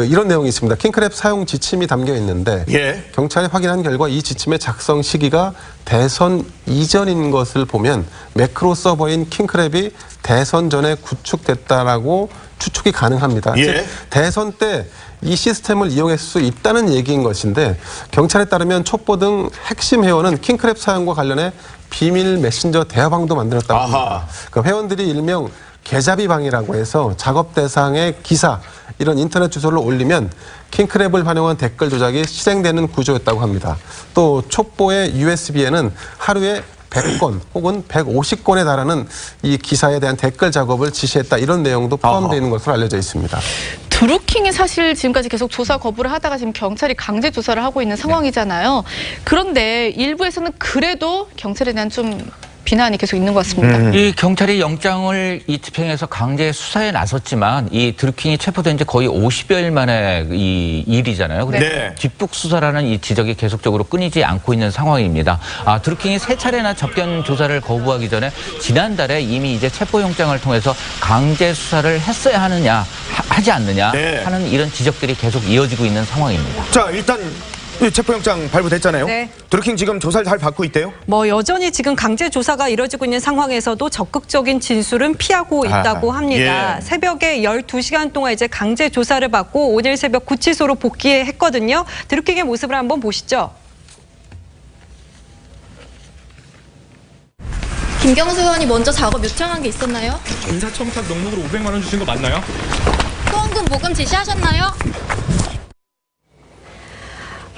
이런 내용이 있습니다. 킹크랩 사용 지침이 담겨 있는데 경찰이 확인한 결과 이 지침의 작성 시기가 대선 이전인 것을 보면 매크로 서버인 킹크랩이 대선 전에 구축됐다라고 추측이 가능합니다. 즉 대선 때 이 시스템을 이용했을 수 있다는 얘기인 것인데 경찰에 따르면 촛보 등 핵심 회원은 킹크랩 사용과 관련해 비밀 메신저 대화방도 만들었다고 합니다. 그러니까 회원들이 일명 계좌비방이라고 해서 작업 대상의 기사 이런 인터넷 주소를 올리면 킹크랩을 활용한 댓글 조작이 실행되는 구조였다고 합니다. 또 촛보의 USB에는 하루에 100건 혹은 150건에 달하는 이 기사에 대한 댓글 작업을 지시했다 이런 내용도 포함되어 있는 것으로 알려져 있습니다.
드루킹이 사실 지금까지 계속 조사 거부를 하다가 지금 경찰이 강제 조사를 하고 있는 상황이잖아요. 그런데 일부에서는 그래도 경찰에 대한 좀 비난이 계속 있는 것 같습니다.
이 경찰이 영장을 이 집행해서 강제 수사에 나섰지만 이 드루킹이 체포된 지 거의 50여일 만에 이 일이잖아요. 그래서
네.
뒷북 수사라는 이 지적이 계속적으로 끊이지 않고 있는 상황입니다. 드루킹이 3차례나 접견 조사를 거부하기 전에 지난달에 이미 이제 체포 영장을 통해서 강제 수사를 했어야 하느냐, 하지 않느냐
네.
하는 이런 지적들이 계속 이어지고 있는 상황입니다.
자, 일단 체포영장 발부됐잖아요.
네.
드루킹 지금 조사를 잘 받고 있대요?
뭐 여전히 지금 강제 조사가 이뤄지고 있는 상황에서도 적극적인 진술은 피하고 있다고 합니다.
예.
새벽에 12시간 동안 이제 강제 조사를 받고 오늘 새벽 구치소로 복귀했거든요. 드루킹의 모습을 한번 보시죠.
김경수 의원이 먼저 작업 요청한 게 있었나요?
인사청탁 명목으로 500만 원 주신 거 맞나요?
후원금 모금 지시하셨나요?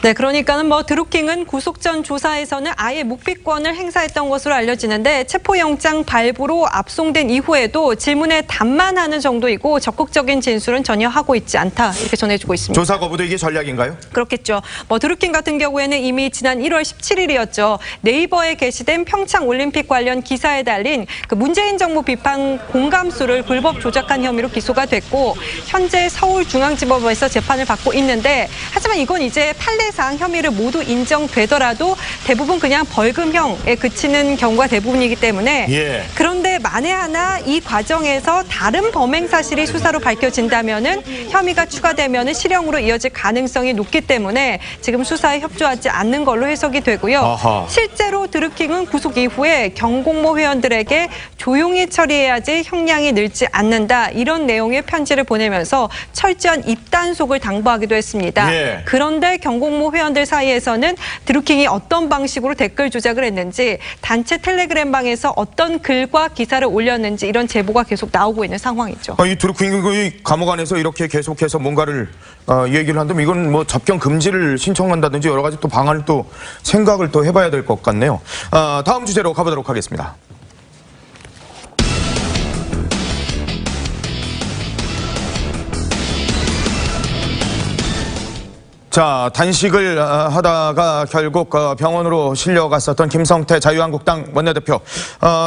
네, 그러니까는 뭐 드루킹은 구속 전 조사에서는 아예 묵비권을 행사했던 것으로 알려지는데 체포영장 발부로 압송된 이후에도 질문에 답만 하는 정도이고 적극적인 진술은 전혀 하고 있지 않다 이렇게 전해주고 있습니다.
조사 거부도 이게 전략인가요?
그렇겠죠. 뭐 드루킹 같은 경우에는 이미 지난 1월 17일이었죠. 네이버에 게시된 평창 올림픽 관련 기사에 달린 그 문재인 정부 비판 공감수를 불법 조작한 혐의로 기소가 됐고 현재 서울중앙지법에서 재판을 받고 있는데 하지만 이건 이제 판례상 혐의를 모두 인정되더라도 대부분 그냥 벌금형에 그치는 경우가 대부분이기 때문에
예.
그런데 만에 하나 이 과정에서 다른 범행 사실이 수사로 밝혀진다면은 혐의가 추가되면은 실형으로 이어질 가능성이 높기 때문에 지금 수사에 협조하지 않는 걸로 해석이 되고요.
아하.
실제로 드루킹은 구속 이후에 경공모 회원들에게 조용히 처리해야지 형량이 늘지 않는다 이런 내용의 편지를 보내면서 철저한 입단속을 당부하기도 했습니다.
예.
그런데 경공모 회원들 사이에서는 드루킹이 어떤 방식으로 댓글 조작을 했는지 단체 텔레그램방에서 어떤 글과 기사를 올렸는지 이런 제보가 계속 나오고 있는 상황이죠.
이 드루킹이 감옥 안에서 이렇게 계속해서 뭔가를 얘기를 한다면 이건 뭐 접견 금지를 신청한다든지 여러 가지 또 방안을 또 생각을 또 해봐야 될 것 같네요. 다음 주제로 가보도록 하겠습니다. 자, 단식을 하다가 결국 병원으로 실려갔었던 김성태 자유한국당 원내대표.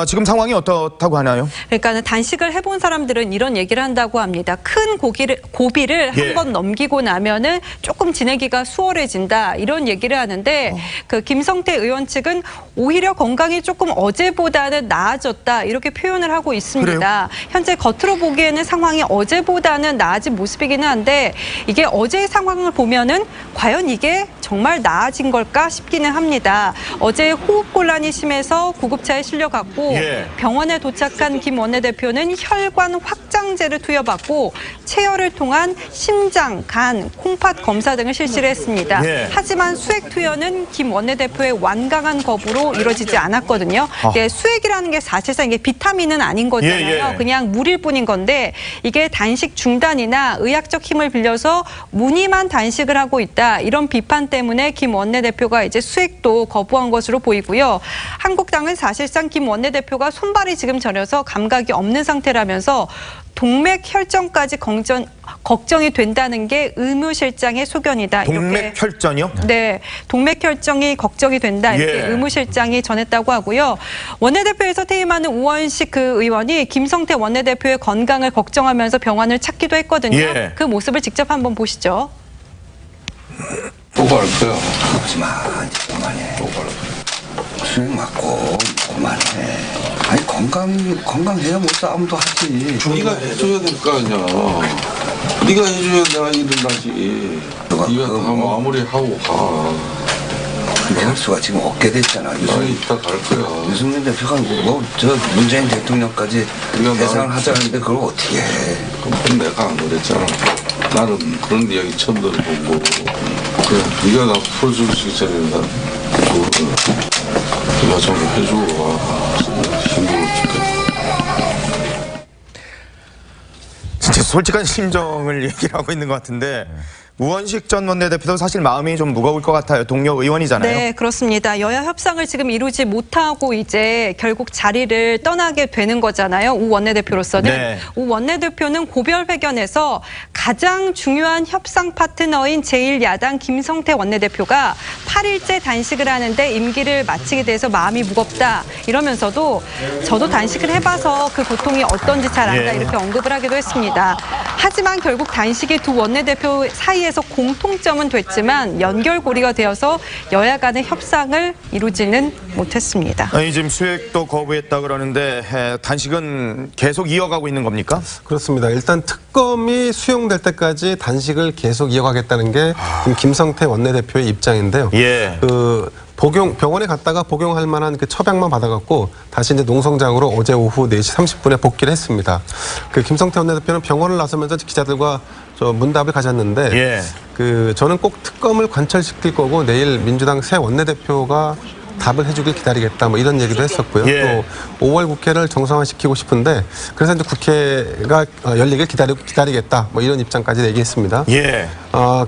지금 상황이 어떻다고 하나요?
그러니까 단식을 해본 사람들은 이런 얘기를 한다고 합니다. 큰 고비를
예.
한번 넘기고 나면은 조금 지내기가 수월해진다 이런 얘기를 하는데 그 김성태 의원 측은 오히려 건강이 조금 어제보다는 나아졌다 이렇게 표현을 하고 있습니다.
그래요?
현재 겉으로 보기에는 상황이 어제보다는 나아진 모습이기는 한데 이게 어제의 상황을 보면은 과연 이게 정말 나아진 걸까 싶기는 합니다. 어제 호흡곤란이 심해서 구급차에 실려갔고
예.
병원에 도착한 김 원내대표는 혈관 확장제를 투여받고 체열을 통한 심장, 간, 콩팥 검사 등을 실시를 했습니다.
예.
하지만 수액 투여는 김 원내대표의 완강한 거부로 이루어지지 않았거든요. 이게 수액이라는 게 사실상 이게 비타민은 아닌 거잖아요.
예, 예.
그냥 물일 뿐인 건데 이게 단식 중단이나 의학적 힘을 빌려서 무늬만 단식을 하고 있다. 이런 비판 때문에 김 원내대표가 이제 수액도 거부한 것으로 보이고요. 한국당은 사실상 김 원내대표가 손발이 지금 저려서 감각이 없는 상태라면서 동맥 혈전까지 걱정이 된다는 게 의무실장의 소견이다.
동맥 혈전이요?
네, 동맥 혈전이 걱정이 된다. 이렇게
예.
의무실장이 전했다고 하고요. 원내대표에서 퇴임하는 우원식 그 의원이 김성태 원내대표의 건강을 걱정하면서 병원을 찾기도 했거든요.
예.
그 모습을 직접 한번 보시죠.
보고할 거야. 하지마. 그만해. 보고할 거야. 수행 맞고 그만해. 아니 건강해야 뭐 싸움도 하지. 네가 해줘야 될 거 아니야. 네가 해줘야 내가 일어나지. 네가 다 마무리하고 가. 할 수가 지금 없게 됐잖아. 이따 갈 거야. 유승민 대표가 저 문재인 대통령까지 대상을 하자는데 그걸 어떻게 해? 그건 내가 안 그랬잖아. 나는 그런 이야기 처음 들어보고 그래 네가 나 풀어줄 수 있잖아. 네가 좀 해주고 힘들어 죽겠다.
진짜 솔직한 심정을 얘기를 하고 있는 것 같은데 우원식 전 원내대표도 사실 마음이 좀 무거울 것 같아요. 동료 의원이잖아요.
네, 그렇습니다. 여야 협상을 지금 이루지 못하고 이제 결국 자리를 떠나게 되는 거잖아요. 우 원내대표로서는.
네.
우 원내대표는 고별회견에서 가장 중요한 협상 파트너인 제1야당 김성태 원내대표가 8일째 단식을 하는데 임기를 마치게 돼서 마음이 무겁다 이러면서도 저도 단식을 해봐서 그 고통이 어떤지 잘 안다 이렇게 언급을 하기도 했습니다. 하지만 결국 단식이 두 원내대표 사이에서 공통점은 됐지만 연결고리가 되어서 여야 간의 협상을 이루지는 못했습니다.
아니, 지금 수액도 거부했다 그러는데 단식은 계속 이어가고 있는 겁니까?
그렇습니다. 일단 특검이 수용될 때까지 단식을 계속 이어가겠다는 게 지금 김성태 원내대표의 입장인데요.
예.
병원에 갔다가 복용할 만한 그 처방만 받아갖고 다시 이제 농성장으로 어제 오후 4시 30분에 복귀를 했습니다. 그 김성태 원내대표는 병원을 나서면서 기자들과 문답을 가졌는데 저는 꼭 특검을 관철시킬 거고 내일 민주당 새 원내대표가 답을 해주길 기다리겠다 뭐 이런 얘기도 했었고요. 또 5월 국회를 정상화시키고 싶은데 그래서 이제 국회가 열리길 기다리겠다 뭐 이런 입장까지 얘기했습니다.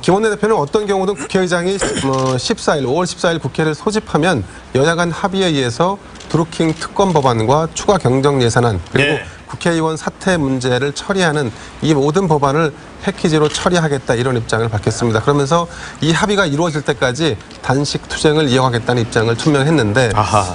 김 원내대표는 어떤 경우든 국회의장이 5월 14일 국회를 소집하면 여야 간 합의에 의해서 드루킹 특검 법안과 추가 경정 예산안 그리고 국회의원 사퇴 문제를 처리하는 이 모든 법안을 패키지로 처리하겠다 이런 입장을 밝혔습니다. 그러면서 이 합의가 이루어질 때까지 단식 투쟁을 이어가겠다는 입장을 투명했는데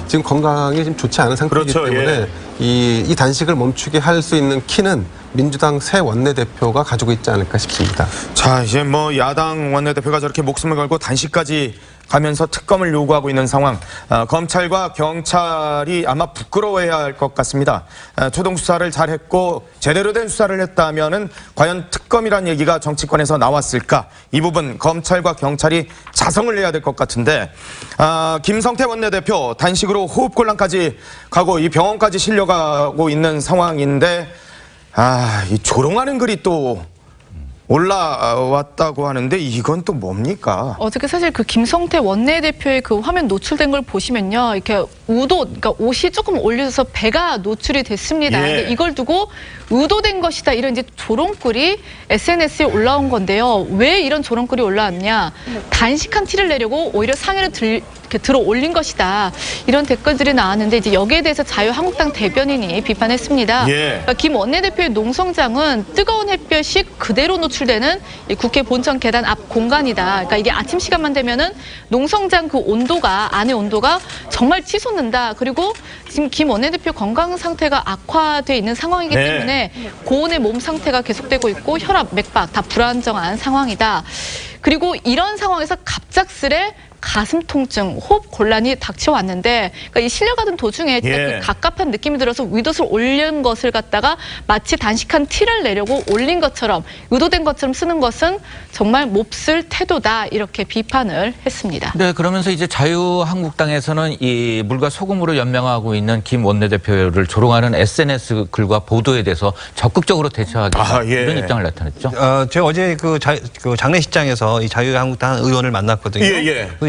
지금 건강이 지금 좋지 않은 상태이기 때문에 이 단식을 멈추게 할 수 있는 키는 민주당 새 원내대표가 가지고 있지 않을까 싶습니다.
자, 이제 뭐 야당 원내대표가 저렇게 목숨을 걸고 단식까지 가면서 특검을 요구하고 있는 상황. 검찰과 경찰이 아마 부끄러워해야 할 것 같습니다. 초동 수사를 잘했고 제대로 된 수사를 했다면은 과연 특검이란 얘기가 정치권에서 나왔을까? 이 부분 검찰과 경찰이 자성을 내야 될 것 같은데 김성태 원내대표 단식으로 호흡곤란까지 가고 이 병원까지 실려가고 있는 상황인데 이 조롱하는 글이 또 올라왔다고 하는데 이건 또 뭡니까?
어저께 사실 그 김성태 원내대표의 그 화면 노출된 걸 보시면요. 이렇게 그러니까 옷이 조금 올려져서 배가 노출이 됐습니다. 근데 이걸 두고 의도된 것이다. 이런 이제 조롱글이 SNS에 올라온 건데요. 왜 이런 조롱글이 올라왔냐. 단식한 티를 내려고 오히려 상해를 이렇게 들어 올린 것이다. 이런 댓글들이 나왔는데 이제 여기에 대해서 자유한국당 대변인이 비판했습니다. 그러니까 김 원내대표의 농성장은 뜨거운 햇볕이 그대로 노출되는 이 국회 본청 계단 앞 공간이다. 그러니까 이게 아침 시간만 되면은 농성장 그 온도가 안의 온도가 정말 치솟는다. 그리고 지금 김 원내대표 건강 상태가 악화돼 있는 상황이기 때문에 고온의 몸 상태가 계속되고 있고 혈압, 맥박 다 불안정한 상황이다. 그리고 이런 상황에서 갑작스레 가슴 통증, 호흡 곤란이 닥쳐왔는데 그러니까 이 실려가던 도중에 그 갑갑한 느낌이 들어서 윗옷을 올린 것을 갖다가 마치 단식한 티를 내려고 올린 것처럼 의도된 것처럼 쓰는 것은 정말 몹쓸 태도다 이렇게 비판을 했습니다.
네, 그러면서 이제 자유한국당에서는 이 물과 소금으로 연명하고 있는 김 원내대표를 조롱하는 SNS 글과 보도에 대해서 적극적으로 대처하겠다 이런 입장을 나타냈죠.
제가 어제 그 장례식장에서 이 자유한국당 의원을 만났거든요.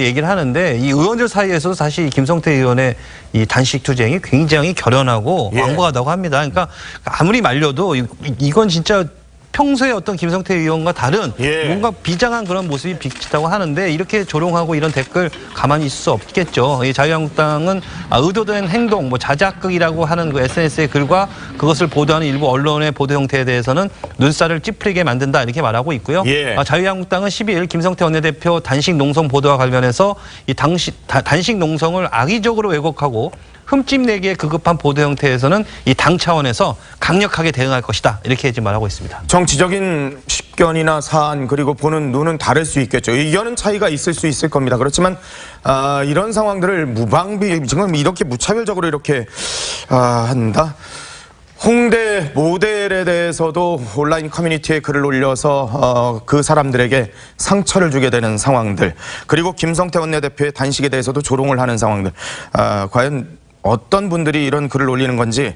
그 얘기를 하는데 이 의원들 사이에서도 사실 김성태 의원의 이 단식 투쟁이 굉장히 결연하고 완고하다고 합니다. 그러니까 아무리 말려도 이건 진짜 평소에 어떤 김성태 의원과 다른 뭔가 비장한 그런 모습이 비치다고 하는데 이렇게 조롱하고 이런 댓글 가만히 있을 수 없겠죠. 이 자유한국당은 의도된 행동, 뭐 자작극이라고 하는 그 SNS의 글과 그것을 보도하는 일부 언론의 보도 형태에 대해서는 눈살을 찌푸리게 만든다 이렇게 말하고 있고요. 자유한국당은 12일 김성태 원내대표 단식 농성 보도와 관련해서 이 단식 농성을 악의적으로 왜곡하고 흠집내기에 급급한 보도 형태에서는 이 당 차원에서 강력하게 대응할 것이다 이렇게 지금 말하고 있습니다.
정치적인 식견이나 사안 그리고 보는 눈은 다를 수 있겠죠. 의견은 차이가 있을 수 있을 겁니다. 그렇지만 이런 상황들을 무방비 지금 이렇게 무차별적으로 이렇게 한다. 홍대 모델에 대해서도 온라인 커뮤니티에 글을 올려서 그 사람들에게 상처를 주게 되는 상황들 그리고 김성태 원내대표의 단식에 대해서도 조롱을 하는 상황들 과연 어떤 분들이 이런 글을 올리는 건지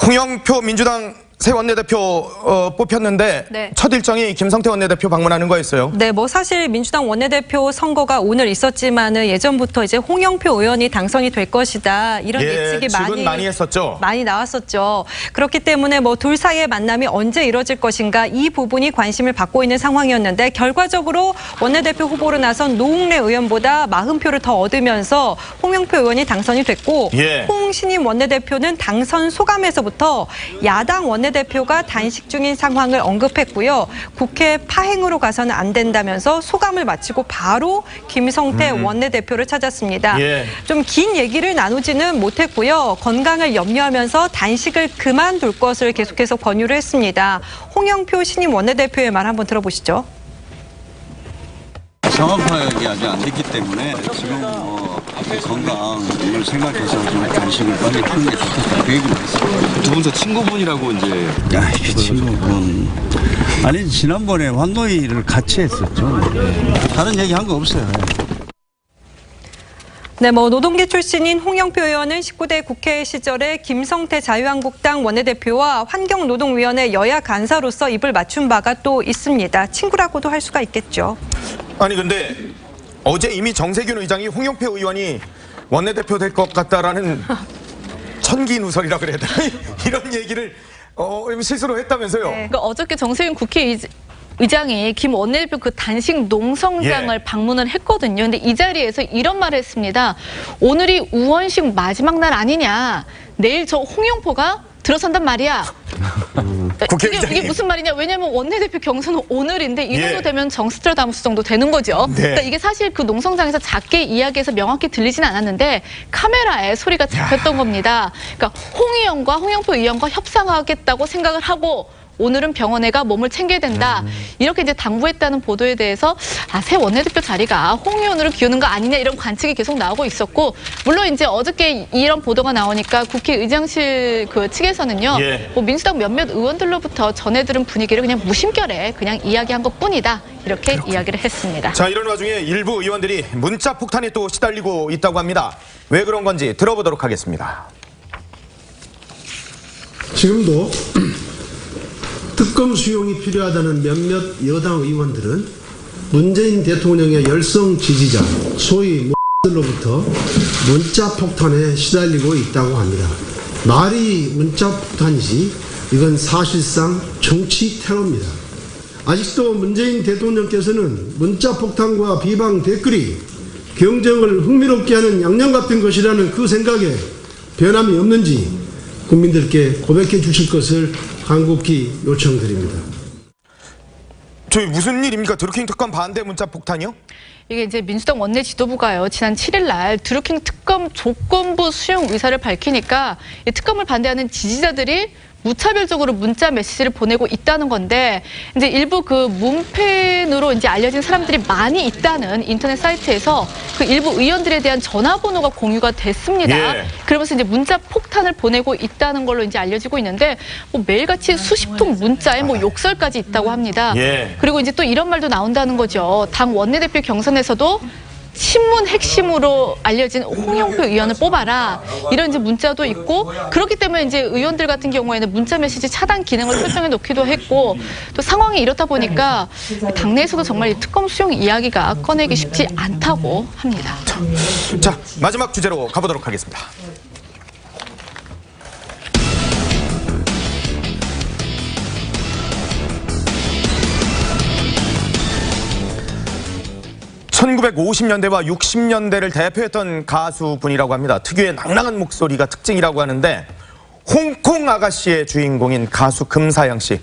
홍영표 민주당 새 원내대표 뽑혔는데 첫 일정이 김성태 원내대표 방문하는 거였어요.
네, 뭐 사실 민주당 원내대표 선거가 오늘 있었지만은 예전부터 이제 홍영표 의원이 당선이 될 것이다 이런 예측이
많이 했었죠.
많이 나왔었죠. 그렇기 때문에 뭐 둘 사이의 만남이 언제 이뤄질 것인가 이 부분이 관심을 받고 있는 상황이었는데 결과적으로 원내대표 후보로 나선 노웅래 의원보다 40표를 더 얻으면서 홍영표 의원이 당선이 됐고 홍신임 원내대표는 당선 소감에서부터 야당 원내 원내대표가 단식 중인 상황을 언급했고요. 국회 파행으로 가서는 안 된다면서 소감을 마치고 바로 김성태 원내대표를 찾았습니다.
예.
좀 긴 얘기를 나누지는 못했고요. 건강을 염려하면서 단식을 그만둘 것을 계속해서 권유를 했습니다. 홍영표 신임 원내대표의 말 한번 들어보시죠.
상황 파악이 아직 안 됐기 때문에 지금 건강을 생각해서 좀 단식을 빨리 하는 게 좋겠다 그 얘기를 했어요.
두 분 다 친구분이라고 이제.
야, 이게 친구분. 아니 지난번에 환노위를 같이 했었죠. 다른 얘기 한 거 없어요.
네, 노동계 출신인 홍영표 의원은 19대 국회 시절에 김성태 자유한국당 원내대표와 환경노동위원회 여야 간사로서 입을 맞춘 바가 또 있습니다. 친구라고도 할 수가 있겠죠.
아니 근데 어제 이미 정세균 의장이 홍영표 의원이 원내대표 될 것 같다라는 천기누설이라 그래야 되나? 이런 얘기를 실수로 했다면서요.
네, 그러니까 어저께 정세균 국회의장이 김 원내대표 그 단식 농성장을 방문을 했거든요. 근데 이 자리에서 이런 말을 했습니다. 오늘이 우원식 마지막 날 아니냐. 내일 저 홍영표가 들어선단 말이야. 이게 무슨 말이냐. 왜냐하면 원내대표 경선은 오늘인데 이 정도 되면 정스트라다무스 정도 되는 거죠.
네.
그러니까 이게 사실 그 농성장에서 작게 이야기해서 명확히 들리진 않았는데 카메라에 소리가 잡혔던 겁니다. 그러니까 홍 의원과 홍영표 의원과 협상하겠다고 생각을 하고 오늘은 병원에가 몸을 챙겨야 된다. 이렇게 이제 당부했다는 보도에 대해서 새 원내대표 자리가 홍 의원으로 기우는 거 아니냐 이런 관측이 계속 나오고 있었고 물론 이제 어저께 이런 보도가 나오니까 국회의장실 그 측에서는요. 민주당 몇몇 의원들로부터 전해 들은 분위기를 그냥 무심결에 그냥 이야기한 것뿐이다. 이렇게 이야기를 했습니다.
자, 이런 와중에 일부 의원들이 문자 폭탄에 또 시달리고 있다고 합니다. 왜 그런 건지 들어보도록 하겠습니다.
지금도 특검 수용이 필요하다는 몇몇 여당 의원들은 문재인 대통령의 열성 지지자 소위 들로부터 문자 폭탄에 시달리고 있다고 합니다. 말이 문자 폭탄이지 이건 사실상 정치 테러입니다. 아직도 문재인 대통령께서는 문자 폭탄과 비방 댓글이 경쟁을 흥미롭게 하는 양념 같은 것이라는 그 생각에 변함이 없는지 국민들께 고백해 주실 것을 간곡히 요청드립니다.
저희 무슨 일입니까? 드루킹 특검 반대 문자 폭탄이요?
이게 이제 민주당 원내 지도부가요. 지난 7일 날 드루킹 특검 조건부 수용 의사를 밝히니까 이 특검을 반대하는 지지자들이 무차별적으로 문자 메시지를 보내고 있다는 건데 이제 일부 그 문팬으로 이제 알려진 사람들이 많이 있다는 인터넷 사이트에서 그 일부 의원들에 대한 전화번호가 공유가 됐습니다. 그러면서 이제 문자 폭탄을 보내고 있다는 걸로 이제 알려지고 있는데 매일같이 수십 통 문자에 욕설까지 있다고 합니다. 그리고 이제 또 이런 말도 나온다는 거죠. 당 원내대표 경선에서도 친문 핵심으로 알려진 홍영표 의원을 뽑아라. 이런 이제 문자도 있고 그렇기 때문에 이제 의원들 같은 경우에는 문자 메시지 차단 기능을 설정해 놓기도 했고 또 상황이 이렇다 보니까 당내에서도 정말 이 특검 수용 이야기가 꺼내기 쉽지 않다고 합니다.
자, 마지막 주제로 가보도록 하겠습니다. (1950년대와 60년대를) 대표했던 가수분이라고 합니다. 특유의 낭랑한 목소리가 특징이라고 하는데 홍콩 아가씨의 주인공인 가수 금사양 씨.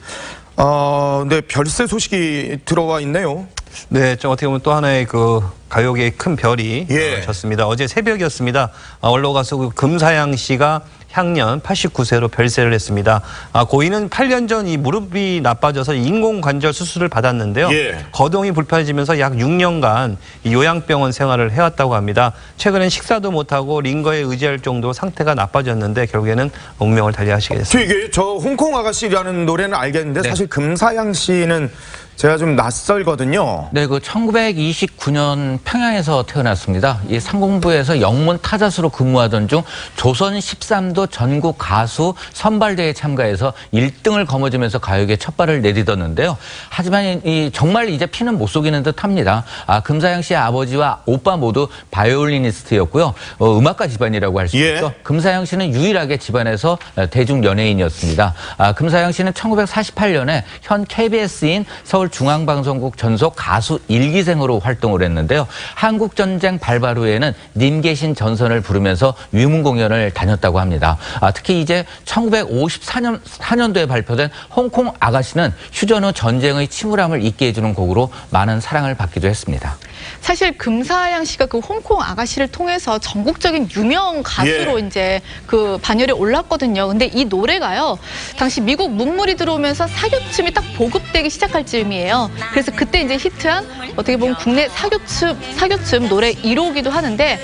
네, 별세 소식이 들어와 있네요.
네, 어떻게 보면 또 하나의 그 가요계의 큰 별이 졌습니다. 어제 새벽이었습니다. 원로 가수 금사양 씨가 향년 89세로 별세를 했습니다. 고인은 8년 전 이 무릎이 나빠져서 인공관절 수술을 받았는데요. 거동이 불편해지면서 약 6년간 이 요양병원 생활을 해왔다고 합니다. 최근엔 식사도 못하고 링거에 의지할 정도로 상태가 나빠졌는데 결국에는 운명을 달리하시게 됐습니다.
이게 저 홍콩 아가씨라는 노래는 알겠는데 사실 금사양 씨는 제가 좀 낯설거든요.
네, 그 1929년 평양에서 태어났습니다. 이 상공부에서 영문 타자수로 근무하던 중 조선 13도 전국 가수 선발대회에 참가해서 1등을 거머쥐면서 가요계 첫 발을 내딛었는데요. 하지만 정말 이제 피는 못 속이는 듯합니다. 금사양 씨의 아버지와 오빠 모두 바이올리니스트였고요. 음악가 집안이라고 할 수 있죠. 금사양 씨는 유일하게 집안에서 대중 연예인이었습니다. 금사양 씨는 1948년에 현 KBS인 서울 서울중앙방송국 전속 가수 1기생으로 활동을 했는데요. 한국전쟁 발발 후에는 님 계신 전선을 부르면서 위문 공연을 다녔다고 합니다. 특히 이제 1954년도에 발표된 홍콩 아가씨는 휴전 후 전쟁의 침울함을 잊게 해주는 곡으로 많은 사랑을 받기도 했습니다.
사실 금사양 씨가 그 홍콩 아가씨를 통해서 전국적인 유명 가수로 이제 그 반열에 올랐거든요. 근데 이 노래가요, 당시 미국 문물이 들어오면서 사교춤이 딱 보급되기 시작할 즈음이에요. 그래서 그때 이제 히트한 어떻게 보면 국내 사교춤 노래 1호기도 하는데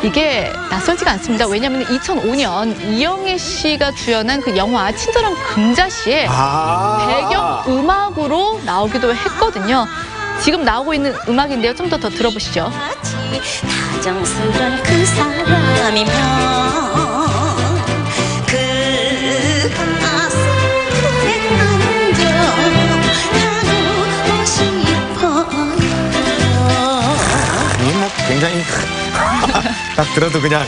이게 낯설지가 않습니다. 왜냐하면 2005년 이영애 씨가 주연한 그 영화 친절한 금자씨의 배경 음악으로 나오기도 했거든요. 지금 나오고 있는 음악인데요. 좀 더 들어보시죠.
다정스런 그 사람이면 그 가슴에 안겨 나누고 싶어요.
굉장히 딱 들어도 그냥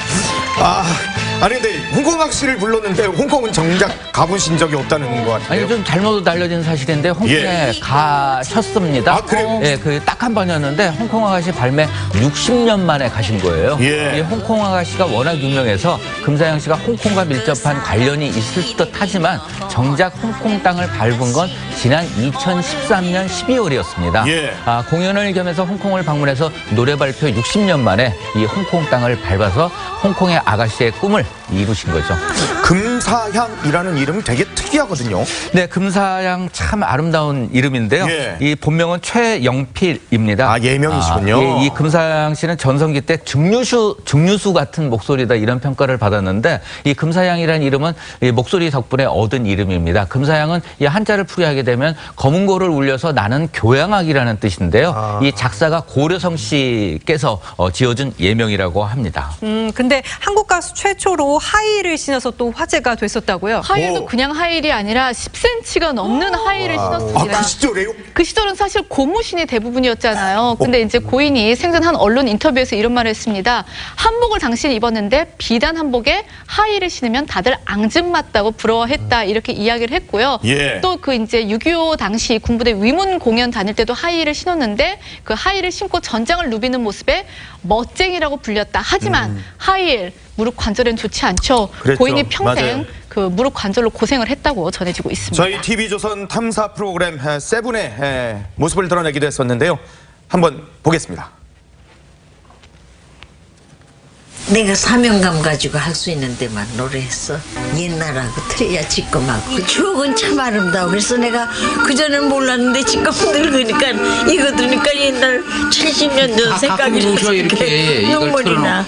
아니 근데 홍콩 아가씨를 불렀는데 홍콩은 정작 가보신 적이 없다는 것 같아요.
아니 좀 잘못 알려진 사실인데 홍콩에 가셨습니다.
그래요?
예, 그 딱 한 번이었는데 홍콩 아가씨 발매 60년 만에 가신 거예요. 이 홍콩 아가씨가 워낙 유명해서 금사양 씨가 홍콩과 밀접한 관련이 있을 듯하지만 정작 홍콩 땅을 밟은 건 지난 2013년 12월이었습니다. 공연을 겸해서 홍콩을 방문해서 노래 발표 60년 만에 이 홍콩 땅을 밟아서 홍콩의 아가씨의 꿈을 이루신 거죠.
금사향이라는 이름이 되게 특이하거든요.
네, 금사양 참 아름다운 이름인데요. 이 본명은 최영필입니다.
예명이시군요.
이 금사양 씨는 전성기 때 증류수 같은 목소리다 이런 평가를 받았는데 이 금사양이라는 이름은 이 목소리 덕분에 얻은 이름입니다. 금사양은 이 한자를 풀이하게 되면 검은고를 울려서 나는 교양악이라는 뜻인데요. 이 작사가 고려성 씨께서 지어준 예명이라고 합니다.
근데 한국 가수 최초로 하이힐을 신어서 또 화제가 됐었다고요?
하이힐도 그냥 하이힐이 아니라 10cm가 넘는 하이힐을 신었습니다.
그 시절에요?
그 시절은 사실 고무신이 대부분이었잖아요. 근데 이제 고인이 생전 한 언론 인터뷰에서 이런 말을 했습니다. 한복을 당신이 입었는데 비단 한복에 하이힐을 신으면 다들 앙증맞다고 부러워했다 이렇게 이야기를 했고요. 또 그 이제 6.25 당시 군부대 위문 공연 다닐 때도 하이힐을 신었는데 그 하이힐을 신고 전장을 누비는 모습에 멋쟁이라고 불렸다. 하지만 하이힐 무릎 관절엔 좋지 않죠.
그랬죠.
고인이 평생
맞아요.
그 무릎 관절로 고생을 했다고 전해지고 있습니다.
저희 TV조선 탐사 프로그램 세븐의 모습을 드러내기도 했었는데요. 한번 보겠습니다.
내가 사명감 가지고 할 수 있는 데만 노래했어. 옛날하고 틀려 지금하고. 추억은 참 아름다워. 그래서 내가 그전엔 몰랐는데 지금 늙으니까 이거 들으니까 옛날 70년대 생각이 나서 이렇게 눈물이 나.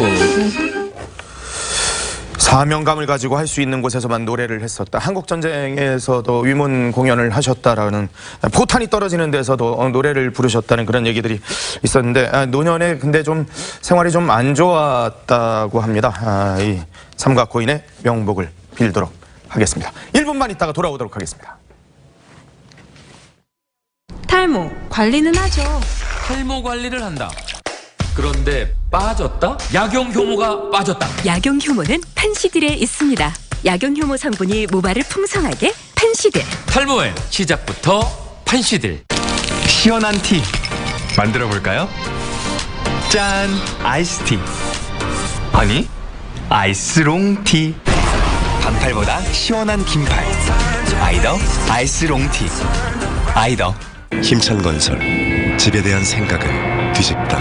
사명감을 가지고 할 수 있는 곳에서만 노래를 했었다. 한국전쟁에서도 위문 공연을 하셨다라는, 포탄이 떨어지는 데서도 노래를 부르셨다는 그런 얘기들이 있었는데, 노년에 근데 좀 생활이 좀 안 좋았다고 합니다. 이 삼가 고인의 명복을 빌도록 하겠습니다. 1분만 있다가 돌아오도록 하겠습니다.
탈모 관리는 하죠.
탈모 관리를 한다. 그런데 빠졌다? 약용효모가 빠졌다.
약용효모는 판시딜에 있습니다. 약용효모 성분이 모발을 풍성하게 판시딜.
탈모엔 시작부터 판시딜.
시원한 티 만들어 볼까요? 짠! 아이스티. 아니, 아이스롱티. 반팔보다 시원한 긴팔. 아이더 아이스롱티. 아이더.
힘찬건설. 집에 대한 생각을 뒤집다.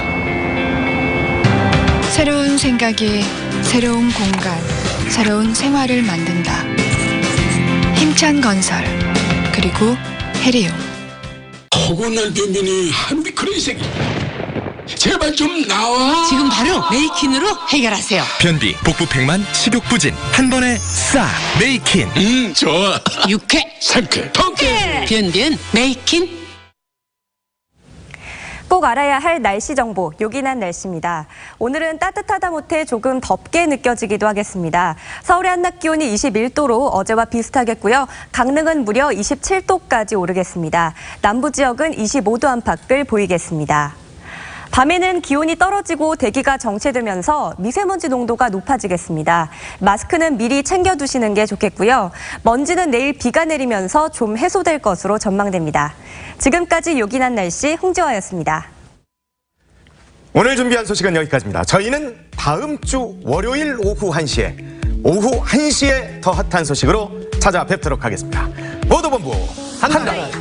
새로운 생각이 새로운 공간, 새로운 생활을 만든다. 힘찬 건설, 그리고 해리움.
허구날 변변이 한비 그런 새끼. 제발 좀 나와.
지금 바로 메이킨으로 해결하세요.
변비, 복부팽만, 식욕부진 한 번에 싹 메이킨.
좋아.
육회,
상쾌, 통쾌.
변변 메이킨.
꼭 알아야 할 날씨 정보, 요긴한 날씨입니다. 오늘은 따뜻하다 못해 조금 덥게 느껴지기도 하겠습니다. 서울의 한낮 기온이 21도로 어제와 비슷하겠고요. 강릉은 무려 27도까지 오르겠습니다. 남부 지역은 25도 안팎을 보이겠습니다. 밤에는 기온이 떨어지고 대기가 정체되면서 미세먼지 농도가 높아지겠습니다. 마스크는 미리 챙겨두시는 게 좋겠고요. 먼지는 내일 비가 내리면서 좀 해소될 것으로 전망됩니다. 지금까지 요긴한 날씨 홍지화였습니다.
오늘 준비한 소식은 여기까지입니다. 저희는 다음 주 월요일 오후 1시에 더 핫한 소식으로 찾아뵙도록 하겠습니다. 모두 본부 한달